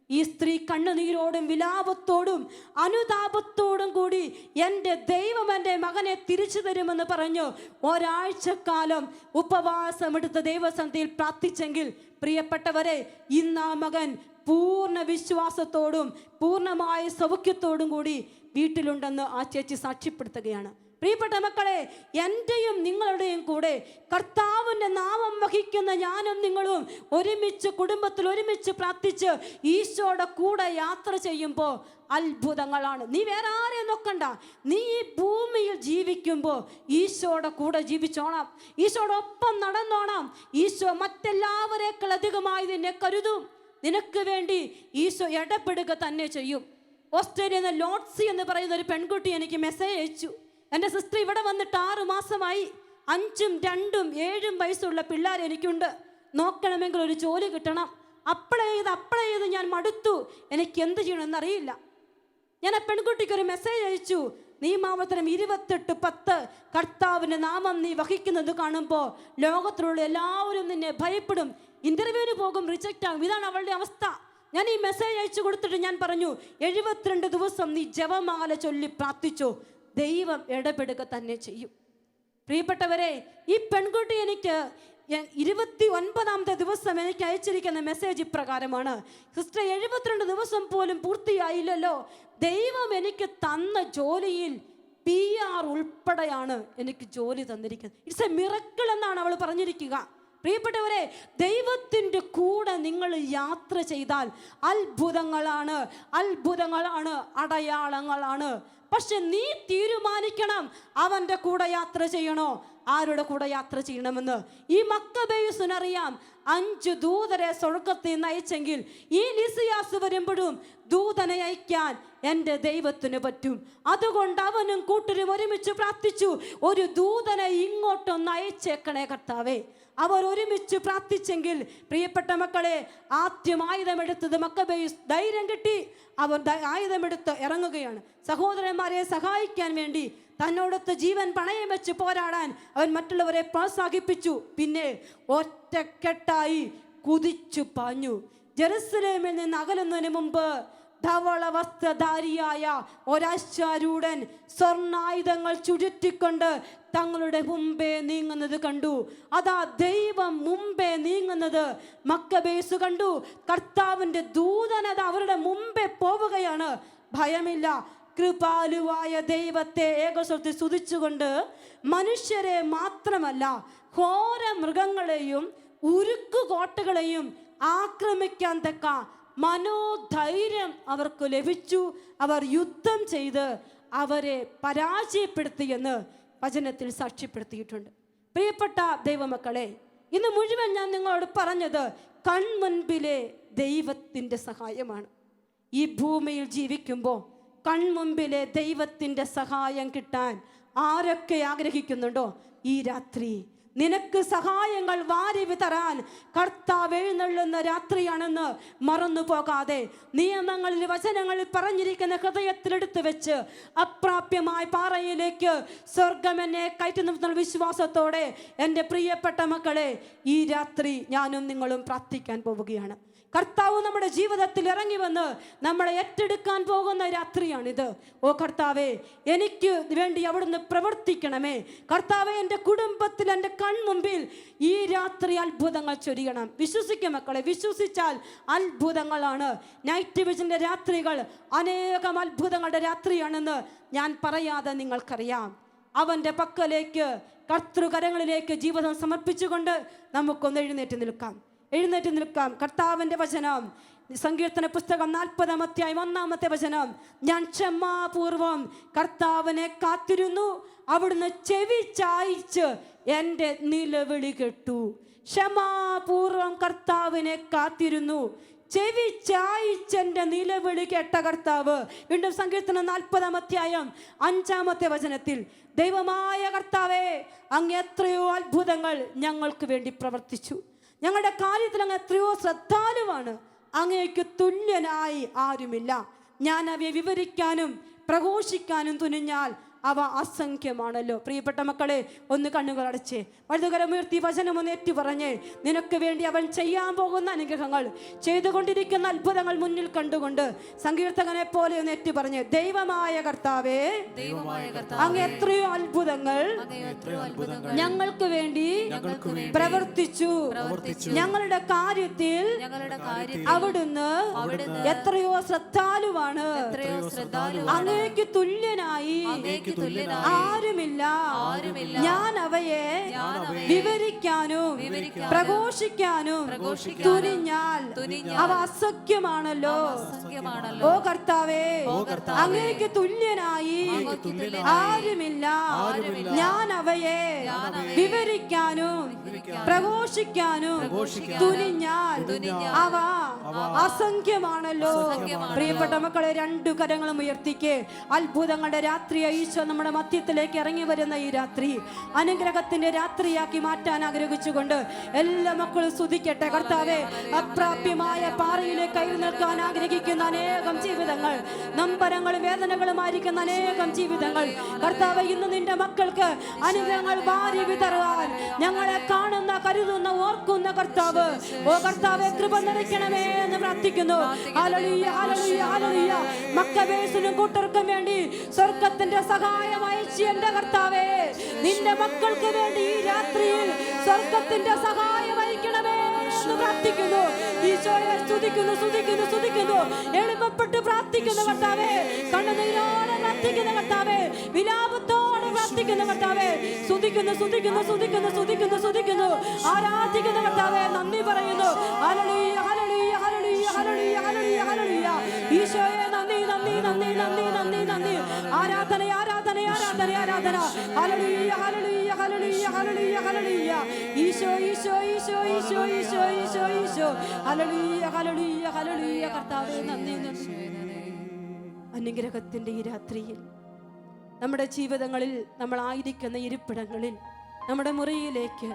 ഈ സ്ത്രീ കണ്ണുനീരോടും വിലാപത്തോടും അനുതാപത്തോടും കൂടി എൻ്റെ ദൈവം എൻ്റെ മകനെ തിരിച്ചു തരുമെന്ന് പറഞ്ഞു ഒരാഴ്ചക്കാലം ഉപവാസമെടുത്ത് ദൈവസന്നിധിയിൽ പ്രാർത്ഥിച്ചെങ്കിൽ പ്രിയപ്പെട്ടവരെ, ഇന്ന് ആ മകൻ പൂർണ്ണ വിശ്വാസത്തോടും പൂർണ്ണമായ സൗഖ്യത്തോടും കൂടി വീട്ടിലുണ്ടെന്ന് ആ ചേച്ചി സാക്ഷ്യപ്പെടുത്തുകയാണ്. പ്രിയപ്പെട്ട മക്കളെ, എൻ്റെയും നിങ്ങളുടെയും കൂടെ കർത്താവിൻ്റെ നാമം വഹിക്കുന്ന ഞാനും നിങ്ങളും ഒരുമിച്ച് കുടുംബത്തിൽ ഒരുമിച്ച് പ്രാർത്ഥിച്ച് ഈശോയുടെ കൂടെ യാത്ര ചെയ്യുമ്പോൾ അത്ഭുതങ്ങളാണ്. നീ വേറെ ആരെയും നോക്കണ്ട. നീ ഈ ഭൂമിയിൽ ജീവിക്കുമ്പോൾ ഈശോയുടെ കൂടെ ജീവിച്ചോണം, ഈശോടൊപ്പം നടന്നോണം. ഈശോ മറ്റെല്ലാവരേക്കാൾ അധികമായി നിന്നെ കരുതും. നിനക്ക് വേണ്ടി ഈശോ ഇടപെടുക തന്നെ ചെയ്യും. ഓസ്ട്രേലിയയിൽ നിന്ന് ലോട്സി എന്ന് പറയുന്ന ഒരു പെൺകുട്ടി എനിക്ക് മെസ്സേജ് അയച്ചു. എൻ്റെ സിസ്റ്റർ ഇവിടെ വന്നിട്ട് 6 മാസമായി. 5, 2, 7 വയസ്സുള്ള പിള്ളേർ എനിക്കുണ്ട്. നോക്കണമെങ്കിൽ ഒരു ജോലി കിട്ടണം. അപ്ലൈ ചെയ്ത് ഞാൻ മടുത്തു. എനിക്ക് എന്ത് ചെയ്യണമെന്നറിയില്ല. ഞാൻ ആ പെൺകുട്ടിക്ക് ഒരു മെസ്സേജ് അയച്ചു. നിയമാവർത്തനം 28:10 കർത്താവിൻ്റെ നാമം നീ വഹിക്കുന്നത് കാണുമ്പോൾ ലോകത്തിലുള്ള എല്ലാവരും നിന്നെ ഭയപ്പെടും. ഇന്റർവ്യൂവിന് പോകും, റിജക്റ്റ് ആകും. ഇതാണ് അവളുടെ അവസ്ഥ. ഞാൻ ഈ മെസ്സേജ് അയച്ചു കൊടുത്തിട്ട് ഞാൻ പറഞ്ഞു, 72 ദിവസം നീ ജപമാല ചൊല്ലി പ്രാർത്ഥിച്ചു, ദൈവം ഇടപെടുക തന്നെ ചെയ്യും. പ്രിയപ്പെട്ടവരെ, ഈ പെൺകുട്ടി എനിക്ക് 29ാമത്തെ ദിവസം എനിക്ക് അയച്ചിരിക്കുന്ന മെസ്സേജ് ഇപ്രകാരമാണ്: സിസ്റ്റർ, 72 ദിവസം പോലും പൂർത്തിയായില്ലല്ലോ. ദൈവം എനിക്ക് തന്ന ജോലിയിൽ PR ഉൾപ്പെടെയാണ് എനിക്ക് ജോലി തന്നിരിക്കുന്നത്. ഇറ്റ്സ് എ മിറക്കിൾ എന്നാണ് അവൾ പറഞ്ഞിരിക്കുക. പ്രിയപ്പെട്ടവരെ, ദൈവത്തിൻ്റെ കൂടെ നിങ്ങൾ യാത്ര ചെയ്താൽ അത്ഭുതങ്ങളാണ്, അടയാളങ്ങളാണ്. പക്ഷെ നീ തീരുമാനിക്കണം, അവൻ്റെ കൂടെ യാത്ര ചെയ്യണോ, ആരുടെ കൂടെ യാത്ര ചെയ്യണമെന്ന്. ഈ മക്കബേയുസിനറിയാം 5 ദൂതരെ സ്വർഗ്ഗത്തിൽ നിന്ന് അയച്ചെങ്കിൽ ഈ ലിസിയാസ് വരുമ്പോഴും ദൂതനെ അയക്കാൻ എൻ്റെ ദൈവത്തിന് പറ്റും. അതുകൊണ്ട് അവനും കൂട്ടരും ഒരുമിച്ച് പ്രാർത്ഥിച്ചു, ഒരു ദൂതനെ ഇങ്ങോട്ടൊന്ന് അയച്ചേക്കണേ കർത്താവേ. അവർ ഒരുമിച്ച് പ്രാർത്ഥിച്ചെങ്കിൽ പ്രിയപ്പെട്ട മക്കളെ, ആദ്യം ആയുധമെടുത്തത് മക്കബേയുസ്. ധൈര്യം കിട്ടി, അവർ ആയുധമെടുത്ത് ഇറങ്ങുകയാണ്. സഹോദരന്മാരെ സഹായിക്കാൻ വേണ്ടി തന്നോടൊത്ത് ജീവൻ പണയം വെച്ച് പോരാടാൻ അവൻ മറ്റുള്ളവരെ പ്രോത്സാഹിപ്പിച്ചു. പിന്നെ ഒറ്റക്കെട്ടായി കുതിച്ചു പാഞ്ഞു. ജെറുസലേമിൽ നിന്ന് അകലുന്നതിന് മുമ്പ് ധവള വസ്ത്രധാരിയായ ഒരാശ്വാരൂഢൻ സ്വർണ്ണായുധങ്ങൾ ചുഴറ്റിക്കൊണ്ട് തങ്ങളുടെ മുമ്പേ നീങ്ങുന്നത് കണ്ടു. അതാ ദൈവം മുമ്പേ നീങ്ങുന്നത് മക്കബേസ് കണ്ടു. കർത്താവിൻ്റെ ദൂതനത അവരുടെ മുമ്പേ പോവുകയാണ്. ഭയമില്ല. കൃപാലുവായ ദൈവത്തെ ഏകസ്വരത്തിൽ സ്തുതിച്ചുകൊണ്ട് മനുഷ്യരെ മാത്രമല്ല ഘോര മൃഗങ്ങളെയും ഉരുക്കുകോട്ടകളെയും ആക്രമിക്കാൻ തക്ക മനോധൈര്യം അവർക്ക് ലഭിച്ചു. അവർ യുദ്ധം ചെയ്ത് അവരെ പരാജയപ്പെടുത്തിയെന്ന് വചനത്തിൽ സാക്ഷ്യപ്പെടുത്തിയിട്ടുണ്ട്. പ്രിയപ്പെട്ട ദൈവമക്കളെ, ഇന്ന് മുഴുവൻ ഞാൻ നിങ്ങളോട് പറഞ്ഞത് കൺമുൻപിലെ ദൈവത്തിൻ്റെ സഹായമാണ്. ഈ ഭൂമിയിൽ ജീവിക്കുമ്പോൾ കൺമുൻപിലെ ദൈവത്തിൻ്റെ സഹായം കിട്ടാൻ ആരൊക്കെ ആഗ്രഹിക്കുന്നുണ്ടോ, ഈ രാത്രി നിനക്ക് സഹായങ്ങൾ വാരി വിതറാൻ കർത്താവ് എഴുന്നള്ളുന്ന രാത്രിയാണെന്ന് മറന്നു പോകാതെ നിയമങ്ങളിൽ വചനങ്ങളിൽ പറഞ്ഞിരിക്കുന്ന ഹൃദയത്തിലെടുത്ത് വെച്ച് അപ്രാപ്യമായ പാറയിലേക്ക് സ്വർഗം എന്നെ കയറ്റുന്ന വിശ്വാസത്തോടെ എൻ്റെ പ്രിയപ്പെട്ട മക്കളെ, ഈ രാത്രി ഞാനും നിങ്ങളും പ്രാർത്ഥിക്കാൻ പോവുകയാണ്. കർത്താവ് നമ്മുടെ ജീവിതത്തിൽ ഇറങ്ങി വന്ന് നമ്മളെ ഏറ്റെടുക്കാൻ പോകുന്ന രാത്രിയാണിത്. ഓ കർത്താവേ, എനിക്ക് വേണ്ടി അവിടുന്ന് പ്രവർത്തിക്കണമേ. കർത്താവേ, എൻ്റെ കുടുംബത്തിൽ എൻ്റെ കൺമുമ്പിൽ ഈ രാത്രി അത്ഭുതങ്ങൾ ചൊരിയണം. വിശ്വസിക്കും മക്കളെ, വിശ്വസിച്ചാൽ അത്ഭുതങ്ങളാണ്. നൈറ്റ് വിഷൻ്റെ രാത്രികൾ അനേകം അത്ഭുതങ്ങളുടെ രാത്രിയാണെന്ന് ഞാൻ പറയാതെ നിങ്ങൾക്കറിയാം. അവൻ്റെ പക്കലേക്ക് കർത്തൃകരങ്ങളിലേക്ക് ജീവിതം സമർപ്പിച്ചുകൊണ്ട് നമുക്കൊന്ന് എഴുന്നേറ്റ് നിൽക്കാം. കർത്താവിൻ്റെ വചനം, സങ്കീർത്തന പുസ്തകം 40-ാം അധ്യായം 1-ാമത്തെ വചനം: ഞാൻ ക്ഷമാപൂർവം കർത്താവിനെ കാത്തിരുന്നു, അവിടുന്ന് ചെവി ചായിച്ച് എൻ്റെ നിലവിളി കേട്ടു. ക്ഷമാപൂർവം കർത്താവിനെ കാത്തിരുന്നു, ചെവി ചായിച്ചെൻ്റെ നിലവിളി കേട്ട കർത്താവ്. വീണ്ടും സങ്കീർത്തനം 40-ാം അധ്യായം 5-ാമത്തെ വചനത്തിൽ: ദൈവമായ കർത്താവേ, അങ്ങ് എത്രയോ അത്ഭുതങ്ങൾ ഞങ്ങൾക്ക് വേണ്ടി പ്രവർത്തിച്ചു. ഞങ്ങളുടെ കാര്യത്തിൽ അങ്ങ് എത്രയോ ശ്രദ്ധാലുവാണ്. അങ്ങേക്ക് തുല്യനായി ആരുമില്ല. ഞാൻ അവയെ വിവരിക്കാനും പ്രഘോഷിക്കാനും തുനിഞ്ഞാൽ അവ അസംഖ്യമാണല്ലോ. പ്രിയപ്പെട്ട മക്കളെ, ഒന്ന് കണ്ണുകൾ അടച്ച് വലതുകരമുയർത്തി വചനം ഒന്ന് ഏറ്റുപറഞ്ഞ് നിനക്ക് വേണ്ടി അവൻ ചെയ്യാൻ പോകുന്ന അനുഗ്രഹങ്ങൾ, ചെയ്തുകൊണ്ടിരിക്കുന്ന അത്ഭുതങ്ങൾ മുന്നിൽ കണ്ടുകൊണ്ട് സങ്കീർത്തകനെ പോലെ ഒന്ന് ഏറ്റുപറഞ്ഞ്, ദൈവമായ കർത്താവേ, അങ്ങ് എത്രയോ അത്ഭുതങ്ങൾ ഞങ്ങൾക്ക് വേണ്ടി പ്രവർത്തിച്ചു. ഞങ്ങളുടെ കാര്യത്തിൽ അവിടുന്ന് എത്രയോ ശ്രദ്ധാലുവാണ്. അങ്ങേക്ക് തുല്യനായി ആരുമില്ല. ഞാൻ അവയെ വിവരിക്കാനും പ്രഘോഷിക്കാനും തുനിഞ്ഞാൽ അവ അസഖ്യമാണല്ലോ. ഓ കർത്താവേ, അങ്ങേക്ക് തുല്യനായി ആരുമില്ല. ഞാൻ അവയെ വിവരിക്കാനും പ്രഘോഷിക്കാനും തുനിഞ്ഞാൽ അവ അസംഖ്യമാണല്ലോ. പ്രിയപ്പെട്ട മക്കളെ, രണ്ടു കരങ്ങളും ഉയർത്തിക്ക്. അത്ഭുതങ്ങളുടെ രാത്രി ഈശോ നമ്മുടെ മധ്യത്തിലേക്ക് ഇറങ്ങി വരുന്ന ഈ രാത്രി അനുഗ്രഹത്തിന്റെ രാത്രിയാക്കി മാറ്റാൻ ആഗ്രഹിച്ചുകൊണ്ട് എല്ലാ മക്കളും സ്തുതിക്കട്ടെ. കർത്താവേ, അപ്രാപ്യമായ പാറയിലേക്ക് കയറി നിൽക്കാൻ ആഗ്രഹിക്കുന്ന അനേകം ജീവിതങ്ങൾ, നമ്പരങ്ങളും വേദനകളുമായിരിക്കുന്ന അനേകം ജീവിതങ്ങൾ, കർത്താവേ, ഇന്ന് നിന്റെ മക്കൾക്ക് അനുഗ്രഹങ്ങൾ വാരി വിതറുവാൻ ഞങ്ങളെ കാണുന്ന, കരുതുന്ന, ഓർക്കുന്ന കർത്താവ്, ഓ കർത്താവേ, കൃപ നിറയ്ക്കണമേ എന്ന് പ്രാർത്ഥിക്കുന്നു. ഹല്ലേലൂയ, ഹല്ലേലൂയ, ഹല്ലേലൂയ. മക്കബേസിനും കൂട്ടർക്കും വേണ്ടി സ്വർഗത്തിന്റെ സഹായം അയച്ച എന്റെ കർത്താവേ, നിന്റെ മക്കൾക്ക് വേണ്ടി ഈ രാത്രിയിൽ സ്വർഗത്തിന്റെ സഹായം അയക്കണമേ എന്ന് പ്രാർത്ഥിക്കുന്നു. ഈശോയെ സ്തുതിക്കുന്നു, സ്തുതിക്കുന്നു, സ്തുതിക്കുന്നു. എളുപ്പപ്പെട്ട് പ്രാർത്ഥിക്കുന്ന കർത്താവേ, കണ്ണുനീരോടെ പ്രാർത്ഥിക്കുന്ന കർത്താവേ, വിലാപത്തോടെ പ്രാർത്ഥിക്കുന്ന കർത്താവേ, സ്തുതിക്കുന്നു, സ്തുതിക്കുന്നു, സ്തുതിക്കുന്നു, സ്തുതിക്കുന്നു, സ്തുതിക്കുന്നു, ആരാധിക്കുന്ന കർത്താവേ, നന്ദി പറയുന്നു. Hallelujah, hallelujah, hallelujah, hallelujah, hallelujah, ഹല്ലേലൂയ. ഈശോയെ നന്ദി, നന്ദി, നന്ദി, നന്ദി, നന്ദി, നന്ദി. ആരാധന, ആരാധന, ആരാധന, ആരാധന. Hallelujah, hallelujah, hallelujah, hallelujah, hallelujah. Eesho, Isho, Isho, Isho, Isho, Isho, Eesho. Hallelujah, hallelujah, hallelujah. കർത്താവേ, നന്ദി, നന്ദി. അനുഗ്രഹത്തിന്റെ ഈ രാത്രിയിൽ നമ്മുടെ ജീവിതങ്ങളിൽ, നമ്മളായിരിക്കുന്ന ഇരിപ്പിടങ്ങളിൽ, നമ്മുടെ മുറിയിലേക്ക്,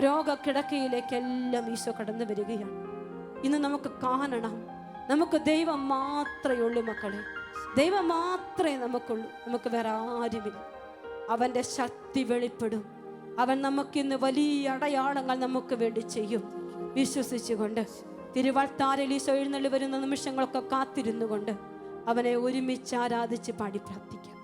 രോഗക്കിടക്കയിലേക്ക് എല്ലാം ഈശോ കടന്നു വരികയാണ്. ഇന്ന് നമുക്ക് കാണണം, നമുക്ക് ദൈവം മാത്രമേ ഉള്ളൂ മക്കളെ. ദൈവം മാത്രമേ നമുക്കുള്ളൂ, നമുക്ക് വേറെ ആരുമില്ല. അവൻ്റെ ശക്തി വെളിപ്പെടും. അവൻ നമുക്കിന്ന് വലിയ അടയാളങ്ങൾ നമുക്ക് വേണ്ടി ചെയ്യും. വിശ്വസിച്ചുകൊണ്ട് തിരുവാൾത്താരയിൽ ഈശോ എഴുന്നള്ളി വരുന്ന നിമിഷങ്ങളൊക്കെ കാത്തിരുന്നു കൊണ്ട് അവനെ ഒരുമിച്ച് ആരാധിച്ച് പാടി പ്രാർത്ഥിക്കാം.